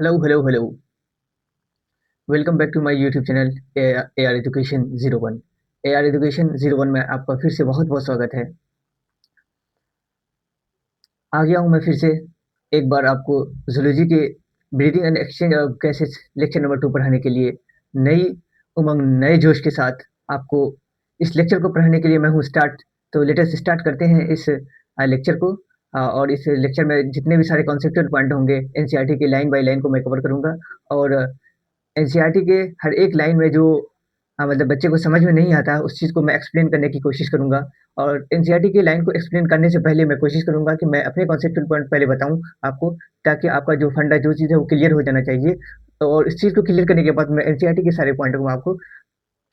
Hello hello hello. Welcome back to my YouTube channel A R education 01। A R education 01 में आपका फिर से बहुत बहुत स्वागत है। आ गया हूँ मैं फिर से एक बार आपको जूलॉजी के breathing and exchange of gases lecture number 2 पढ़ाने के लिए नई उमंग नए जोश के साथ आपको इस लेक्चर को पढ़ाने के लिए मैं हूँ स्टार्ट। तो लेटेस्ट स्टार्ट करते हैं इस लेक्चर को। और इस लेक्चर में जितने भी सारे कॉन्सेप्चुअल पॉइंट होंगे एनसीईआरटी के लाइन बाय लाइन को मैं कवर करूँगा। और एनसीईआरटी के हर एक लाइन में जो मतलब बच्चे को समझ में नहीं आता है उस चीज़ को मैं एक्सप्लेन करने की कोशिश करूँगा। और एनसीईआरटी की लाइन को एक्सप्लेन करने से पहले मैं कोशिश करूँगा कि मैं अपने कॉन्सेप्चुअल पॉइंट पहले बताऊँ आपको, ताकि आपका जो फंडा जो चीज़ है वो क्लियर हो जाना चाहिए। और इस चीज़ को क्लियर करने के बाद मैं एनसीईआरटी के सारे पॉइंट को मैं आपको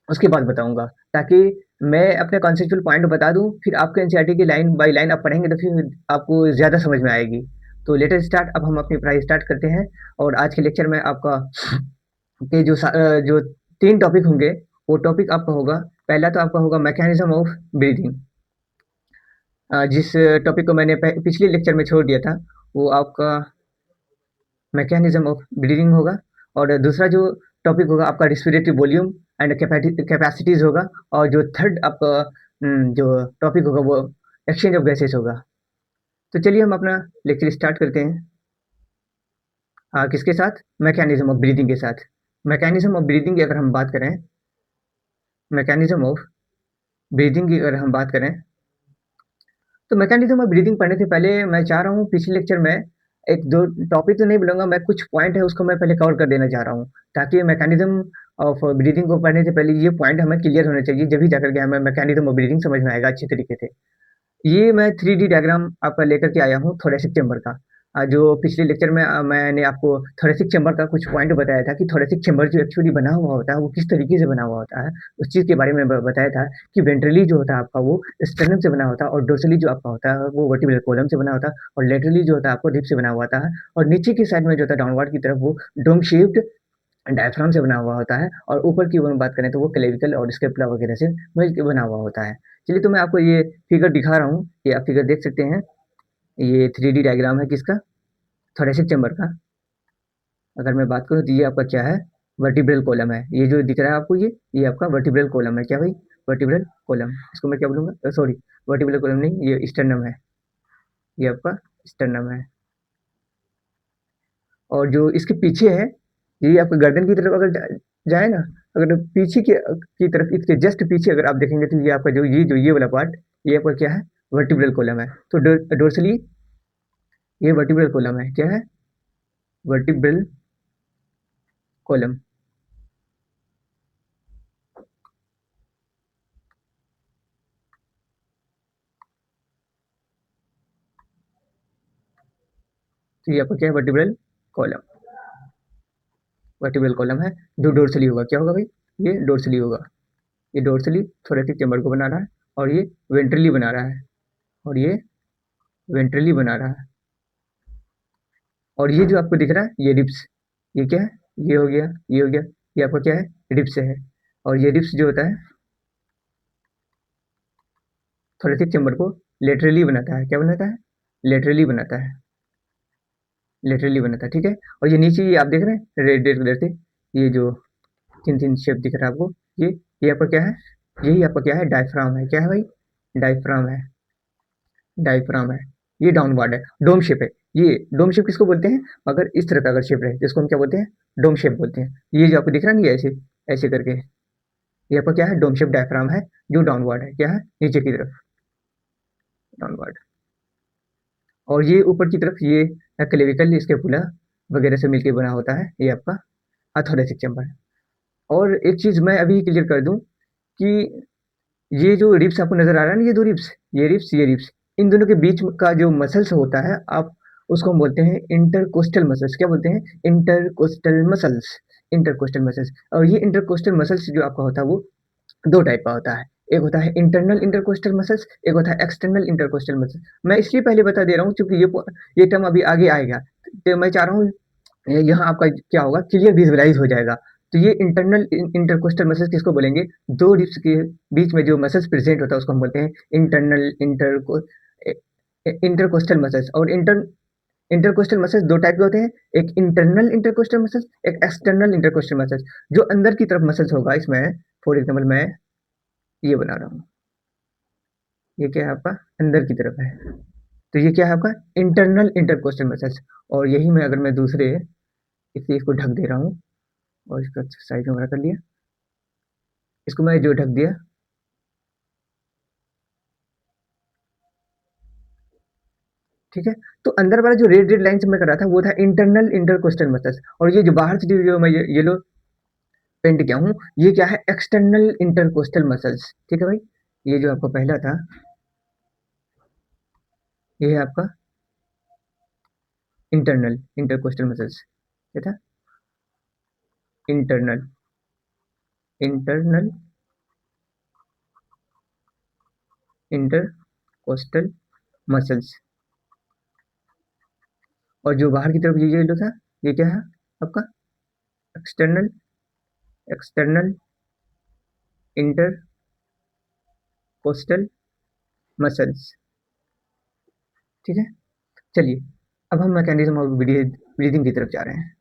उसके बाद बताऊँगा, ताकि मैं अपने कॉन्सेप्चुअल पॉइंट बता दूँ, फिर आपको एनसीईआरटी की लाइन बाय लाइन आप पढ़ेंगे तो फिर आपको ज़्यादा समझ में आएगी। तो लेट अस स्टार्ट। अब हम अपनी पढ़ाई स्टार्ट करते हैं। और आज के लेक्चर में आपका के जो 3 टॉपिक होंगे, वो टॉपिक आपका होगा, पहला तो आपका होगा मैकेनिज़्म ऑफ ब्रीथिंग। जिस टॉपिक को मैंने पिछले लेक्चर में छोड़ दिया था, वो आपका मैकेनिज़्म ऑफ ब्रीथिंग होगा। और दूसरा जो टॉपिक होगा आपका रेस्पिरेटरी वॉल्यूम एंड कैपेसिटीज़ होगा। और जो थर्ड आपका जो टॉपिक होगा वो एक्सचेंज ऑफ गैसेस होगा। तो चलिए हम अपना लेक्चर स्टार्ट करते हैं। किसके साथ? मैकेनिज़्म ऑफ ब्रीथिंग के साथ। मैकेनिज़्म ऑफ ब्रीथिंग की अगर हम बात करें, मैकेनिज़्म ऑफ ब्रीथिंग की अगर हम बात करें, तो मैकेनिज़्म ऑफ ब्रीथिंग पढ़ने से पहले मैं चाह रहा हूँ पिछले लेक्चर में 1-2 टॉपिक तो नहीं बोलूँगा, मैं कुछ पॉइंट है उसको मैं पहले कवर कर देना चाह रहा हूँ, ताकि मैकेनिज़्म ऑफ ब्रीथिंग को पढ़ने से पहले ये पॉइंट हमें क्लियर होने चाहिए, जभी जाकर के हमें मैकेनिज़्म ऑफ ब्रीथिंग समझ में आएगा अच्छे तरीके से। ये मैं 3D डायग्राम आपका लेकर के आया हूँ थोरेसिक चैम्बर का। जो पिछले लेक्चर में मैंने आपको थोरेसिक चैम्बर का कुछ पॉइंट बताया था कि थोरेसिक चैम्बर जो एक्चुअली बना हुआ होता है, वो किस तरीके से बना हुआ होता है। उस चीज़ के बारे में बताया था कि वेंट्रली जो होता है आपका वो स्टर्नम से बना होता है, और डोर्सली जो आपका होता है वो वर्टिब्रल कॉलम से बना होता है, और लेटरली जो होता है आपको रिब से बना हुआ होता है, और नीचे की साइड में जो होता है डाउनवर्ड की तरफ वो डोम शेप्ड डायफ्राम से बना हुआ होता है, और ऊपर की अगर बात करें तो वो क्लेविकल और स्कैपुला वगैरह से मिल के बना हुआ होता है। चलिए, तो मैं आपको ये फिगर दिखा रहा हूँ, ये आप फिगर देख सकते हैं। ये 3D डायग्राम है किसका? थोरेसिक चैम्बर का। अगर मैं बात करूँ तो ये आपका क्या है? वर्टिब्रल कॉलम है। ये जो दिख रहा है आपको, ये आपका वर्टिब्रल कॉलम है। क्या भाई? Vertebral column. इसको मैं क्या बोलूँगा? सॉरी, वर्टिब्रल कॉलम नहीं, ये स्टर्नम है। ये आपका स्टर्नम है। और जो इसके पीछे है, ये आपके गर्दन की तरफ अगर जाए ना, अगर पीछे की तरफ, इसके जस्ट पीछे अगर आप देखेंगे तो ये आपका जो ये वाला पार्ट, ये आपका क्या है? वर्टिब्रल कॉलम है। तो डोर्सली ये वर्टिब्रल कॉलम है। क्या है? Vertebral column. तो ये आपका क्या है? वर्टिब्रल कॉलम है जो डोर्सली होगा। क्या होगा भाई? ये डोर्सली होगा। ये डोर्सली थोरेसिक चैम्बर को बना रहा है, और ये वेंट्रली बना रहा है, और ये वेंट्रली बना रहा है। और ये जो आपको दिख रहा है, ये रिब्स, ये क्या है? ये हो गया, ये हो गया, ये आपका क्या है? रिब्स है। और ये रिब्स जो होता है थोरेसिक चैम्बर को लेटरली बनाता है। क्या बनाता है? लेटरली बनाता है। लेटरली बनाता है, ठीक है। और ये नीचे ये आप देख रहे हैं रेड रेड कलर से, ये जो तीन तीन शेप दिख रहा है आपको, ये आपका क्या है? यही आपका क्या है? डायफ्राम है। क्या है भाई? डायफ्राम है। डायफ्राम है। ये डाउनवर्ड है, डोम शेप है। ये डोम शेप किसको बोलते हैं? अगर इस तरह का अगर शेप रहे तो इसको हम क्या बोलते हैं? डोम शेप बोलते हैं। ये जो आपको दिख रहा है ना, ये ऐसे ऐसे करके, ये आपका क्या है? डोम शेप डायफ्राम है, जो डाउनवर्ड है। क्या है? नीचे की तरफ डाउनवर्ड। और ये ऊपर की तरफ ये क्लेविकल स्कैपुला वगैरह से मिलके बना होता है, ये आपका थोरेसिक चैम्बर है। और एक चीज़ मैं अभी क्लियर कर दूं कि ये जो रिब्स आपको नजर आ रहा है ना, ये दो रिब्स, ये रिब्स, इन दोनों के बीच का जो मसल्स होता है, आप उसको हम बोलते हैं इंटरकोस्टल मसल्स। क्या बोलते हैं? Intercostal muscles. Intercostal muscles. और ये इंटरकोस्टल मसल्स जो आपका होता है वो दो टाइप का होता है। एक होता है इंटरनल इंटरकोस्टल मसल्स, एक होता है एक्सटर्नल इंटरकोस्टल मसल्स। मैं इसलिए पहले बता दे रहा हूँ क्योंकि ये टर्म अभी आगे आएगा। तो मैं चाह रहा हूँ यहाँ आपका क्या होगा, क्लियर विजुअलाइज हो जाएगा। तो ये इंटरनल इंटरकोस्टल मसल्स किसको बोलेंगे? दो रिब्स के बीच में जो मसल्स प्रेजेंट होता है उसको हम बोलते हैं इंटरनल इंटरकोस्टल मसल्स। और इंटरकोस्टल मसल्स 2 टाइप के होते हैं, एक इंटरनल इंटरकोस्टल मसल्स, एक एक्सटर्नल इंटरकोस्टल मसल्स। जो अंदर की तरफ मसल्स होगा इसमें, फॉर एग्जांपल मैं ये बना रहा हूँ, ये क्या है आपका अंदर की तरफ है, तो ये क्या है आपका इंटरनल इंटरकोस्टल मसल्स। और यही मैं अगर मैं दूसरे इस चीज़ को ढक दे रहा हूँ और इसका साइज़ वगैरह कर लिया, इसको मैं जो ढक दिया, ठीक है? तो अंदर वाला जो रेड रेड लाइन से मैं कर रहा था वो था इंटरनल इंटरकोस्टल मसल्स, और ये जो बाहर से जो मैं ये लो पेंट किया हूँ, ये क्या है एक्सटर्नल इंटरकोस्टल मसल्स, ठीक है भाई? ये जो आपका पहला था, ये है आपका इंटरनल इंटरकोस्टल मसल्स, क्या था? Internal internal intercostal muscles. और जो बाहर की तरफ ये लो था, ये क्या है आपका एक्सटर्नल एक्सटर्नल इंटरकोस्टल मसल्स, ठीक है? चलिए, अब हम मैकेनिज्म ऑफ ब्रीदिंग की तरफ जा रहे हैं।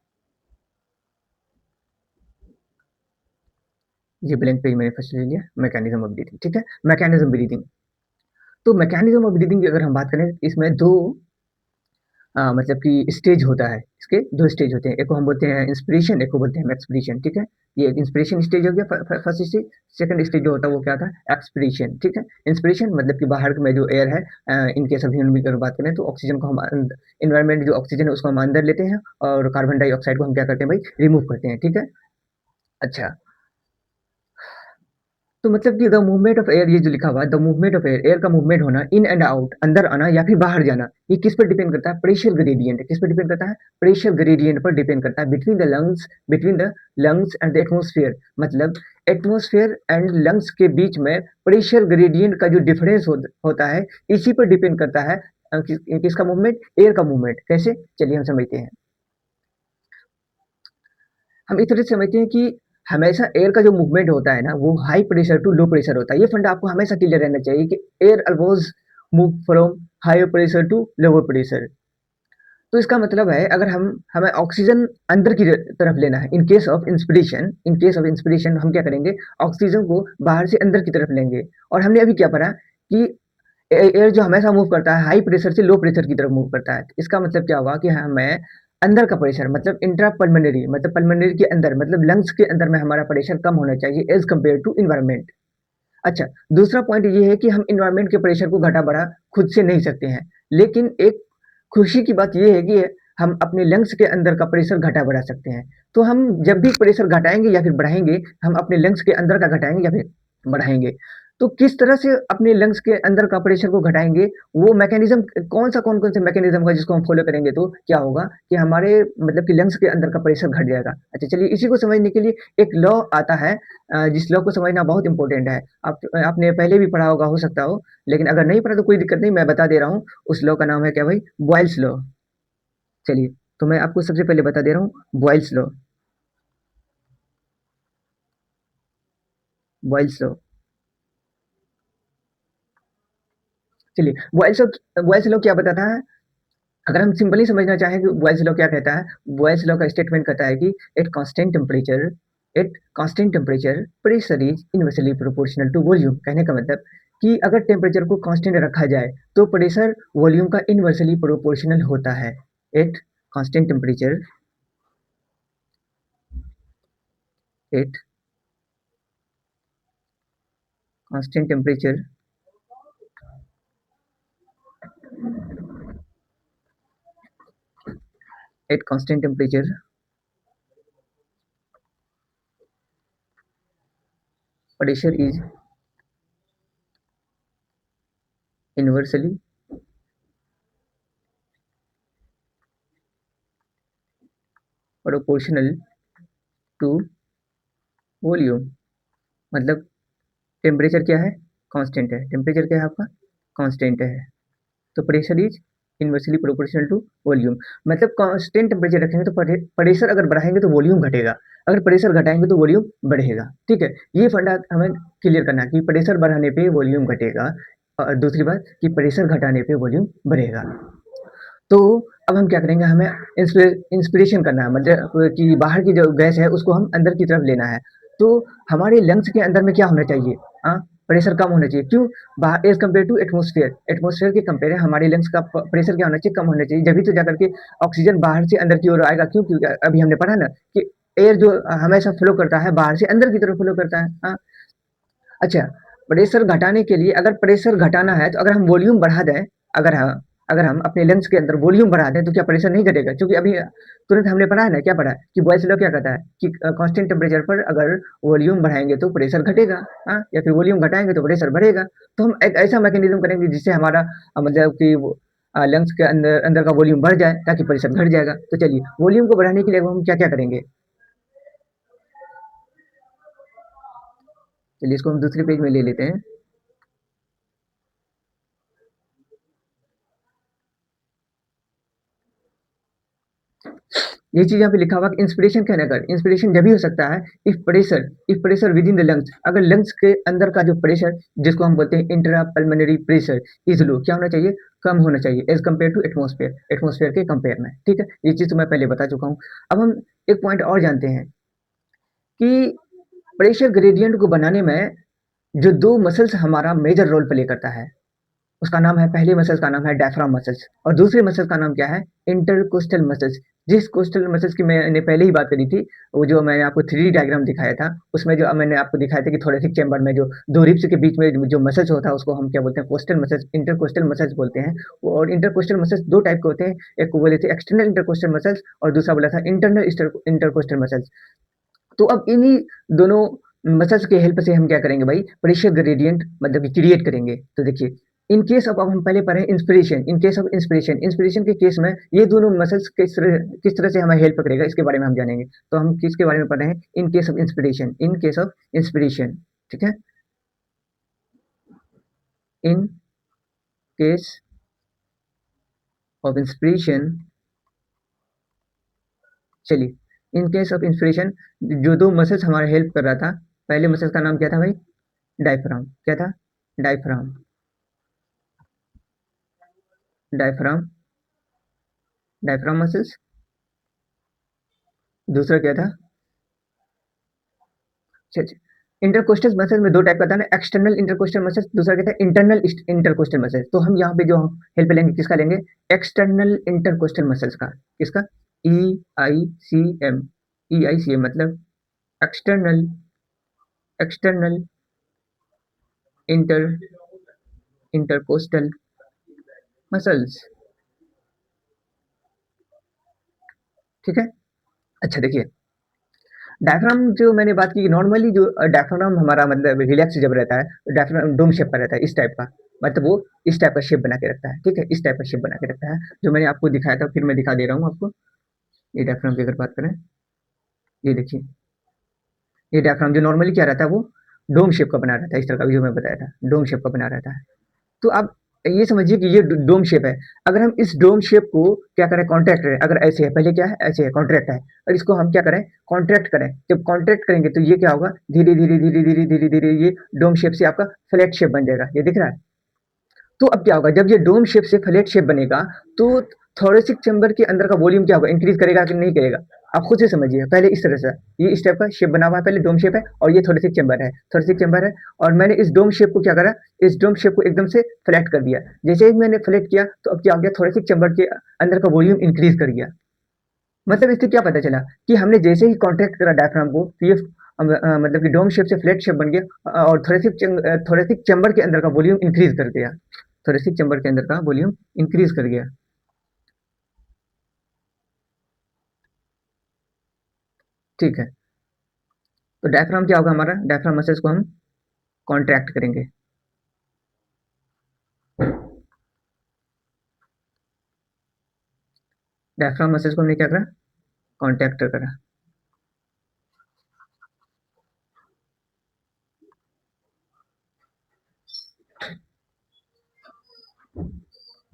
ये ब्लैंक पेज मैंने फर्स्ट ले लिया, मैकेनिज्म ऑफ ब्रीदिंग, ठीक है? मैकेनिज्म ब्रीदिंग, तो मैकेनिज्म ऑफ ब्रीदिंग की अगर हम बात करें, इसमें दो मतलब कि स्टेज होता है, इसके दो स्टेज होते हैं, एक को हम बोलते हैं इंस्पिरेशन, एक को बोलते हैं एक्सपिरेशन, ठीक है? ये इंस्पिरेशन स्टेज हो गया फर्स्ट स्टेज। सेकंड स्टेज जो होता है वो क्या था एक्सपिरेशन, ठीक है? इंस्पिरेशन मतलब कि बाहर में जो एयर है, इनकेस ऑफ ह्यूमन बीइंग अगर बात करें तो ऑक्सीजन को हम इन्वायरमेंट जो ऑक्सीजन है उसको हम अंदर लेते हैं और कार्बन डाइऑक्साइड को हम क्या करते हैं भाई रिमूव करते हैं, ठीक है? अच्छा, तो मतलब कि द मूवमेंट ऑफ एयर, ये जो लिखा हुआ है the movement of air, air का मूवमेंट होना इन एंड आउट, अंदर आना या फिर बाहर जाना, ये किस पर डिपेंड करता है? Pressure gradient. किस पर डिपेंड करता है? प्रेशर ग्रेडियंट पर डिपेंड करता है, between the lungs and the atmosphere. मतलब एटमॉस्फेयर एंड लंग्स के बीच में प्रेशर ग्रेडियंट का जो डिफरेंस होता है, इसी पर डिपेंड करता है किसका मूवमेंट? एयर का मूवमेंट। कैसे? चलिए हम समझते हैं। हम इस तरह से समझते हैं कि हमेशा एयर का जो मूवमेंट होता है ना, वो high pressure to low pressure होता है। ये फंडा आपको हमेशा क्लियर रहना चाहिए कि air always move from high pressure to lower pressure. तो इसका मतलब है अगर हमें ऑक्सीजन अंदर की तरफ लेना है, इन केस ऑफ इंस्पिरेशन हम क्या करेंगे? ऑक्सीजन को बाहर से अंदर की तरफ लेंगे। और हमने अभी क्या पढ़ा कि एयर जो हमेशा मूव करता है हाई प्रेशर से लो प्रेशर की तरफ मूव करता है। इसका मतलब क्या हुआ कि हमें अंदर का प्रेशर मतलब इंट्रा पल्मोनरी, मतलब पल्मोनरी के अंदर, मतलब लंग्स के अंदर में हमारा प्रेशर कम होना चाहिए एज कम्पेयर टू इन्वायरमेंट। अच्छा, दूसरा पॉइंट ये है कि हम इन्वायरमेंट के प्रेशर को घटा बढ़ा खुद से नहीं सकते हैं, लेकिन एक खुशी की बात ये है कि हम अपने लंग्स के अंदर का प्रेशर घटा बढ़ा सकते हैं। तो हम जब भी प्रेशर घटाएंगे या फिर बढ़ाएंगे, हम अपने लंग्स के अंदर का घटाएंगे या फिर बढ़ाएंगे। तो किस तरह से अपने लंग्स के अंदर का प्रेशर को घटाएंगे, वो मैकेनिज्म कौन कौन से मैकेनिज्म का जिसको हम फॉलो करेंगे तो क्या होगा कि हमारे मतलब कि लंग्स के अंदर का प्रेशर घट जाएगा। अच्छा चलिए, इसी को समझने के लिए एक लॉ आता है, जिस लॉ को समझना बहुत इंपॉर्टेंट है। आपने पहले भी पढ़ा होगा हो सकता हो, लेकिन अगर नहीं पढ़ा तो कोई दिक्कत नहीं, मैं बता दे रहा हूँ। उस लॉ का नाम है क्या भाई? Boyle's law. चलिए, तो मैं आपको सबसे पहले बता दे रहा हूँ बॉयल्स लॉ। बॉयल्स लॉ, चलिए बॉयल्स लॉ क्या बताता है? अगर हम सिंपली समझना चाहें कि बॉयल्स लॉ क्या कहता है, बॉयल्स लॉ का स्टेटमेंट कहता है कि at constant temperature pressure is inversely proportional to volume. कहने का मतलब कि अगर टेम्परेचर को कांस्टेंट रखा जाए तो प्रेशर वॉल्यूम का इनवर्सली प्रोपोर्शनल होता है। Eight constant temperature at constant temperature at constant temperature pressure is inversely proportional to volume. मतलब टेम्परेचर क्या है? कांस्टेंट है। टेम्परेचर क्या है आपका? कांस्टेंट है। तो pressure is inversely proportional to volume. मतलब कांस्टेंट टेम्परेचर रखेंगे तो प्रेशर अगर बढ़ाएंगे तो वॉल्यूम घटेगा, अगर प्रेशर घटाएंगे तो वॉल्यूम बढ़ेगा। ठीक है, ये फंडा हमें क्लियर करना है कि प्रेशर बढ़ाने पे वॉल्यूम घटेगा और दूसरी बात कि प्रेशर घटाने पे वॉल्यूम बढ़ेगा। तो अब हम क्या करेंगे, हमें इंस्पिरेशन करना है, मतलब कि बाहर की जो गैस है उसको हम अंदर की तरफ लेना है। तो हमारे लंग्स के अंदर में क्या होना चाहिए? हाँ, प्रेशर कम होना चाहिए। क्यों? बाहर as compare to atmosphere, atmosphere के कंपेयर हमारे लंग्स का प्रेशर क्या होना चाहिए? कम होना चाहिए। जब तो जाकर के ऑक्सीजन बाहर से अंदर की ओर आएगा। क्यों? क्योंकि अभी हमने पढ़ा ना कि एयर जो हमेशा फ्लो करता है बाहर से अंदर की तरफ फ्लो करता है। हाँ, अच्छा, प्रेशर घटाने के लिए, अगर प्रेशर घटाना है तो अगर हम वॉल्यूम बढ़ा दें, अगर हम अपने लंग्स के अंदर वॉल्यूम बढ़ा दें तो क्या प्रेशर नहीं घटेगा? क्योंकि अभी तुरंत हमने पढ़ा है ना, क्या पढ़ा है कि बॉयल्स लॉ क्या कहता है कि कांस्टेंट टेम्परेचर पर अगर वॉल्यूम बढ़ाएंगे तो प्रेशर घटेगा, हाँ, या फिर वॉल्यूम घटाएंगे तो प्रेशर बढ़ेगा। तो हम एक ऐसा मैकेनिज्म करेंगे जिससे हमारा मतलब कि लंग्स के अंदर अंदर का वॉल्यूम बढ़ जाए ताकि प्रेशर घट जाएगा। तो चलिए, वॉल्यूम को बढ़ाने के लिए अब हम क्या क्या करेंगे? चलिए, इसको हम दूसरे पेज में ले लेते हैं। ये चीज़ यहाँ पे लिखा हुआ कि इंस्पिरेशन कहने कर, इंस्पिरेशन जब भी हो सकता है if pressure within the lungs, अगर लंग्स के अंदर का जो प्रेशर जिसको हम बोलते हैं intrapulmonary pressure is low, क्या होना चाहिए? कम होना चाहिए as compare to atmosphere, atmosphere के कंपेयर में। ठीक है, ये चीज़ तो मैं पहले बता चुका हूँ। अब हम एक पॉइंट और जानते हैं कि प्रेशर ग्रेडियंट को बनाने में जो दो मसल्स हमारा मेजर रोल प्ले करता है, उसका नाम है, पहले मसल्स का नाम है डायफ्राम मसल्स और दूसरे मसल्स का नाम क्या है? Intercostal muscles. जिस कोस्टल मसल्स की मैंने पहले ही बात करी थी, वो जो मैंने आपको 3D डायग्राम दिखाया था, उसमें जो मैंने आपको दिखाया था कि थोरेसिक चैम्बर में जो 2 रिब्स के बीच में जो मसल्स होता है उसको हम क्या बोलते हैं? कोस्टल मसल्स, इंटरकोस्टल मसल्स बोलते हैं। और इंटरकोस्टल मसल्स 2 टाइप के होते हैं, एक को बोले थे एक्सटर्नल इंटरकोस्टल मसल्स और दूसरा बोला था इंटरनल इंटरकोस्टल मसल्स। तो अब इन्हीं दोनों मसल्स के हेल्प से हम क्या करेंगे भाई? प्रेशर ग्रेडियंट मतलब कि क्रिएट करेंगे। तो देखिए, इन केस ऑफ, अब हम पहले पढ़े inspiration, in case of inspiration, inspiration के केस में ये दोनों मसल्स किस तरह से हमें हेल्प करेगा इसके बारे में हम जानेंगे। तो हम किसके बारे में पढ़ रहे हैं? In case of inspiration, in case of inspiration. ठीक है, इन केस ऑफ इंस्पिरेशन। चलिए, इन केस ऑफ इंस्पिरेशन जो दो मसल्स हमारा हेल्प कर रहा था, पहले मसल का नाम क्या था भाई? डायफ्राम। क्या था? Diaphragm, diaphragm, diaphragm muscles. दूसरा क्या था? इंटरकोस्टल मसल्स में दो टाइप का था ना, एक्सटर्नल इंटरकोस्टल मसल्स, दूसरा क्या था? Internal intercostal muscles. तो हम यहाँ पे जो हेल्प लेंगे किसका लेंगे? एक्सटर्नल इंटरकोस्टल मसल्स का। किसका? EICM, EICM मतलब external, external inter intercostal muscles. ठीक है, अच्छा देखिए, डायफ्राम जो मैंने बात की, नॉर्मली जो डायफ्राम हमारा मतलब रिलैक्स जब रहता है तो डायफ्राम डोम शेप का रहता है, इस टाइप का, मतलब वो इस टाइप का शेप बना के रखता है। ठीक है, इस टाइप का शेप बना के रखता है जो मैंने आपको दिखाया था, फिर मैं दिखा दे रहा हूँ आपको। ये डायफ्राम की अगर बात करें, ये देखिए, ये डायफ्राम जो नॉर्मली क्या रहता है, वो डोम शेप का बना रहता है, इस तरह का जो मैं बताया था, डोम शेप का बना रहता है। तो आप ये समझिए कि ये डोम शेप है। अगर हम इस डोम शेप को क्या करें? कॉन्ट्रैक्ट करें। अगर ऐसे है, पहले क्या है? ऐसे है, कॉन्ट्रैक्ट है, और इसको हम क्या करें? कॉन्ट्रैक्ट करें। जब कॉन्ट्रैक्ट करेंगे तो ये क्या होगा? धीरे धीरे धीरे धीरे धीरे धीरे ये डोम शेप से आपका फ्लैट शेप बन जाएगा। ये दिख रहा है? तो अब क्या होगा? जब ये डोम शेप से फ्लैट शेप बनेगा तो थोरेसिक चैम्बर के अंदर का वॉल्यूम क्या होगा? इंक्रीज करेगा कि नहीं करेगा? आप खुद से समझिए। पहले इस तरह से, ये इस टाइप का शेप बना हुआ है, पहले डोम शेप है और ये थोरेसिक चैम्बर है, थोरेसिक चैम्बर है। और मैंने इस डोम शेप को क्या करा? इस डोम शेप को एकदम से फ्लैट कर दिया। जैसे ही मैंने फ्लैट किया तो अब क्या हो गया? थोरेसिक चैम्बर के अंदर का वॉल्यूम इंक्रीज कर गया। मतलब इससे क्या पता चला कि हमने जैसे ही कॉन्ट्रैक्ट करा डायफ्राम को तो ये मतलब कि डोम शेप से फ्लैट शेप बन गया और थोरेसिक चैम्बर के अंदर का वॉल्यूम इंक्रीज कर गया। थोरेसिक चैम्बर के अंदर का वॉल्यूम इंक्रीज कर गया। ठीक है, तो डायफ्राम क्या होगा हमारा? डायफ्राम मसल्स को हम कॉन्ट्रैक्ट करेंगे। डायफ्राम मसल्स को हमने क्या करा? कॉन्ट्रैक्ट करा।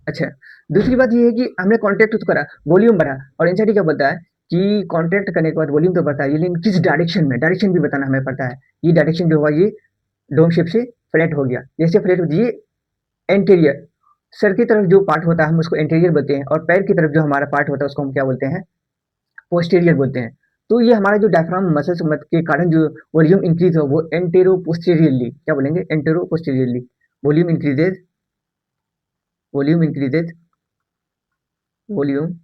अच्छा, दूसरी बात ये है कि हमने कॉन्ट्रैक्ट तो करा, वॉल्यूम बढ़ा, और एनसीईआरटी क्या बोलता है कि कॉन्ट्रैक्ट करने के बाद वॉल्यूम तो बढ़ता है, ये लेकिन किस डायरेक्शन में, डायरेक्शन भी बताना हमें पड़ता है। ये डायरेक्शन जो हुआ, ये डोम शेप से फ्लैट हो गया। जैसे फ्लैट हो, ये एंटीरियर, सर की तरफ जो पार्ट होता है हम उसको एंटीरियर बोलते हैं और पैर की तरफ जो हमारा पार्ट होता है उसको हम क्या बोलते हैं? पोस्टीरियर बोलते हैं। तो ये हमारा जो डायफ्राम मसल्स मत के कारण जो वॉल्यूम इंक्रीज़ हो वो एंटेरो पोस्टीरियरली क्या बोलेंगे? Anteroposteriorly volume increases volume increases volume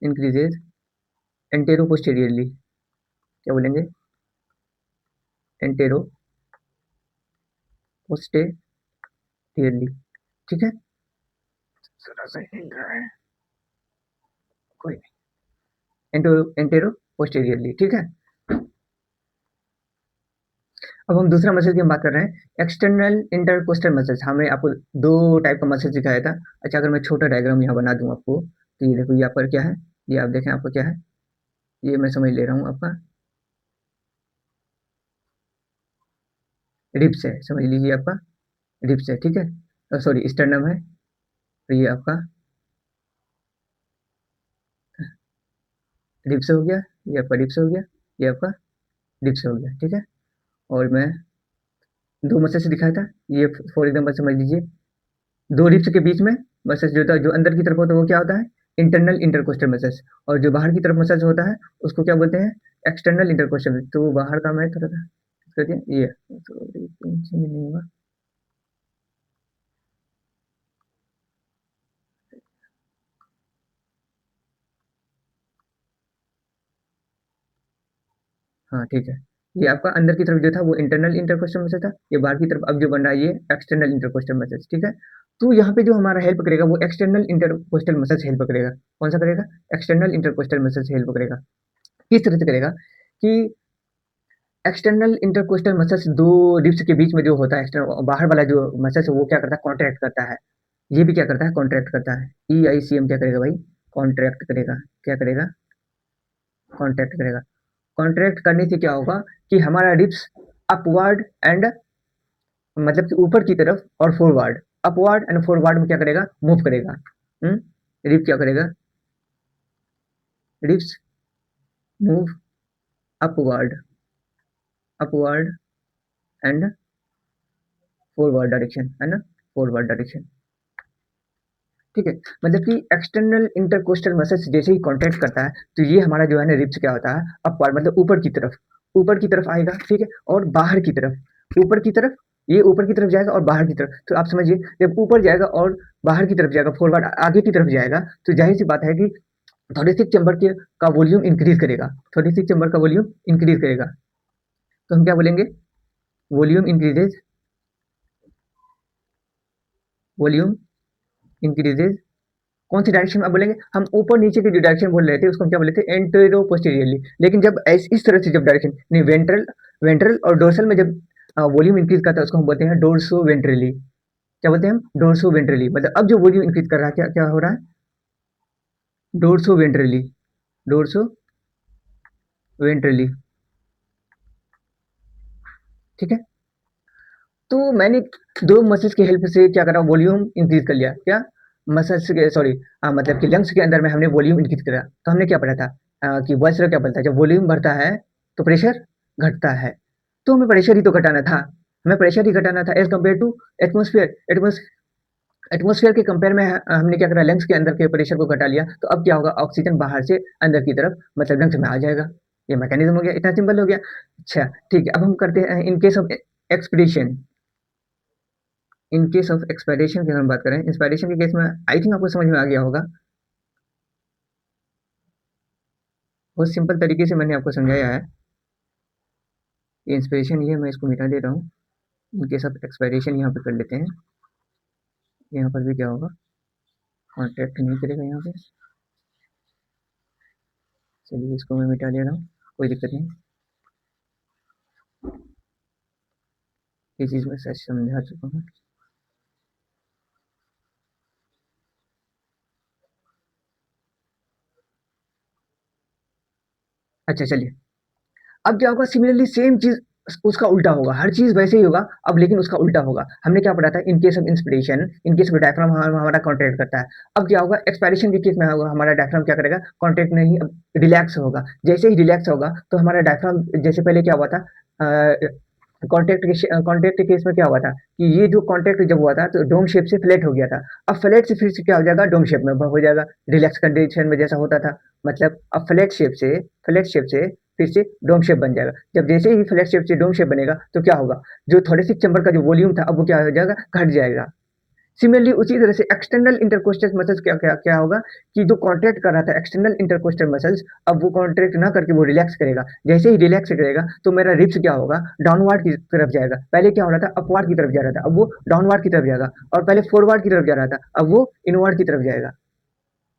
increases anteroposteriorly क्या बोलेंगे? एंटेरो पोस्टीरियरली ठीक है? थोड़ा-सा हिल रहा है, कोई नहीं। एंटेरो एंटेरो पोस्टीरियरली ठीक है? अब हम दूसरा मसल्स की हम बात कर रहे हैं एक्सटर्नल इंटरकोस्टल मसल्स। हमने आपको 2 टाइप का मसल्स दिखाया था। अच्छा अगर मैं छोटा डायग्राम यहाँ बना दूँ आपको, तो ये देखो ये आपका क्या है? ये आप देखें आपका क्या है? ये मैं समझ ले रहा हूँ आपका रिब्स है, समझ लीजिए आपका रिब्स है, ठीक है? सॉरी स्टर्नम है, तो ये आपका रिब्स हो गया, ये आपका रिब्स हो गया, ये आपका रिब्स हो गया, ठीक है? और मैं 2 मसल्स दिखाया था, ये फॉर एग्ज़ाम्पल समझ लीजिए 2 रिब्स के बीच में मसल्स जो होता है, जो अंदर की तरफ होता है वो क्या होता है? इंटरनल इंटरकोस्टल मसल्स और जो बाहर की तरफ मसल्स होता है उसको क्या बोलते हैं? External intercostal. तो वो बाहर का मैं थोड़ा-सा कर दिया ये सॉरी नहीं हुआ। हाँ, ठीक है। ये आपका अंदर की तरफ जो था वो इंटरनल इंटरकोस्टल मसल था, ये बाहर की तरफ अब जो बन रहा है ये एक्सटर्नल इंटरकोस्टल मसल्स, ठीक है? तो यहाँ पे जो हमारा हेल्प करेगा वो एक्सटर्नल इंटरकोस्टल मसल्स हेल्प करेगा। कौन-सा करेगा? एक्सटर्नल इंटरकोस्टल मसल्स हेल्प करेगा। किस तरह से करेगा कि एक्सटर्नल इंटरकोस्टल मसल्स 2 रिब्स के बीच में जो होता है बाहर वाला जो मसल्स है वो क्या करता है? कॉन्ट्रैक्ट करता है। ये भी क्या करता है? कॉन्ट्रैक्ट करता है। ईआईसीएम क्या करेगा भाई? कॉन्ट्रैक्ट करेगा। क्या करेगा? कॉन्ट्रैक्ट करेगा। कॉन्ट्रैक्ट करने से क्या होगा कि हमारा रिब्स अपवर्ड एंड मतलब कि ऊपर की तरफ और फॉरवर्ड अपवर्ड एंड फॉरवर्ड में क्या करेगा? मूव करेगा। रिब क्या करेगा? Ribs move upward upward and forward direction है ना? फॉरवर्ड डायरेक्शन ठीक है? मतलब कि एक्सटर्नल इंटरकोस्टल मसल्स जैसे ही कॉन्ट्रैक्ट करता है तो ये हमारा जो है ना रिब्स क्या होता है? अपवर्ड मतलब ऊपर की तरफ आएगा, ठीक है? और बाहर की तरफ ऊपर की तरफ ये ऊपर की तरफ जाएगा और बाहर की तरफ। तो आप समझिए जब ऊपर जाएगा और बाहर की तरफ जाएगा फॉरवर्ड आगे की तरफ जाएगा तो ज़ाहिर-सी बात है कि थोरेसिक चैम्बर के का वॉल्यूम इंक्रीज़ करेगा। थोरेसिक चैम्बर का वॉल्यूम इंक्रीज़ करेगा। तो हम क्या बोलेंगे? वॉल्यूम इंक्रीज़ेज़ वॉल्यूम इंक्रीज़ेज़ कौन सी डायरेक्शन में आप बोलेंगे? हम ऊपर नीचे की जो डायरेक्शन बोल रहे थे उसको हम क्या बोले थे? Anteroposteriorly. लेकिन जब इस तरह से जब डायरेक्शन नहीं वेंट्रल वेंट्रल और डोर्सल में जब वॉल्यूम इंक्रीज करता है उसको हम बोलते हैं डोर्सो वेंट्रली। क्या बोलते हैं हम? Dorso ventrally. मतलब अब जो वॉल्यूम इंक्रीज कर रहा है क्या क्या हो रहा है? डोर्सो वेंट्रली डोर्सो वेंट्रली ठीक है? तो मैंने 2 मसल्स की हेल्प से क्या करा वॉल्यूम इंक्रीज कर लिया। क्या? मसल्स के सॉरी मतलब कि लंग्स के अंदर में हमने वॉल्यूम इंक्रीज करा। तो हमने क्या पढ़ा था कि वॉइसर क्या बोलता है जब वॉल्यूम बढ़ता है तो प्रेशर घटता है। तो हमें प्रेशर ही तो घटाना था। हमें प्रेशर ही घटाना था as compare to atmosphere. Atmosphere के कंपेयर में हमने क्या करा लंग्स के अंदर के प्रेशर को घटा लिया। तो अब क्या होगा ऑक्सीजन बाहर से अंदर की तरफ मतलब लंग्स में आ जाएगा। ये मैकेनिज्म हो गया, इतना सिंपल हो गया। अच्छा ठीक है, अब हम करते हैं in case of expedition in case of expiration की हम बात करें इंस्पायरेशन के केस में आई थिंक आपको समझ में आ गया होगा। बहुत सिंपल तरीके से मैंने आपको समझाया है। ये इंस्पिरेशन ये मैं इसको मिटा दे रहा हूँ। इन केस ऑफ एक्सपायरेशन यहाँ पे कर लेते हैं। यहाँ पर भी क्या होगा? कॉन्टैक्ट नहीं करेगा यहाँ पे। चलिए इसको मैं मिटा ले रहा हूँ, कोई दिक्कत नहीं। ये चीज़ मैं सच समझा चुका हूँ। अच्छा चलिए, अब क्या होगा सिमिलरली सेम चीज़ उसका उल्टा होगा। हर चीज़ वैसे ही होगा अब लेकिन उसका उल्टा होगा। हमने क्या पढ़ा था in case of inspiration in case of diaphragm हमारा कॉन्ट्रैक्ट करता है। अब क्या होगा एक्सपायरेशन के केस में होगा हमारा डायफ्राम क्या करेगा? कॉन्ट्रैक्ट नहीं अब रिलैक्स होगा। जैसे ही रिलैक्स होगा तो हमारा डायफ्राम जैसे पहले क्या हुआ था कॉन्टैक्ट के केस में क्या हुआ था कि ये जो कॉन्टैक्ट जब हुआ था तो डोम शेप से फ्लैट हो गया था। अब फ्लैट से फिर से क्या हो जाएगा, डोम शेप में हो जाएगा, रिलैक्स कंडीशन में जैसा होता था। मतलब अब फ्लैट शेप से फिर से डोम शेप बन जाएगा। जब जैसे ही फ्लैट शेप से डोम शेप बनेगा तो क्या होगा, जो थोरेसिक चैम्बर का जो वॉल्यूम था अब वो क्या हो जाएगा, घट जाएगा। सिमिलरली उसी तरह से एक्सटर्नल इंटरकोस्टल मसल्स क्या क्या क्या होगा कि जो कॉन्ट्रैक्ट कर रहा था एक्सटर्नल इंटरकोस्टल मसल्स, अब वो कॉन्ट्रैक्ट ना करके वो रिलैक्स करेगा। जैसे ही रिलैक्स करेगा तो मेरा रिब्स क्या होगा, डाउनवर्ड की तरफ जाएगा। पहले क्या हो रहा था, अपवर्ड की तरफ जा रहा था, अब वो डाउनवर्ड की तरफ जाएगा। और पहले फॉरवर्ड की तरफ जा रहा था, अब वो इनवर्ड की तरफ जाएगा,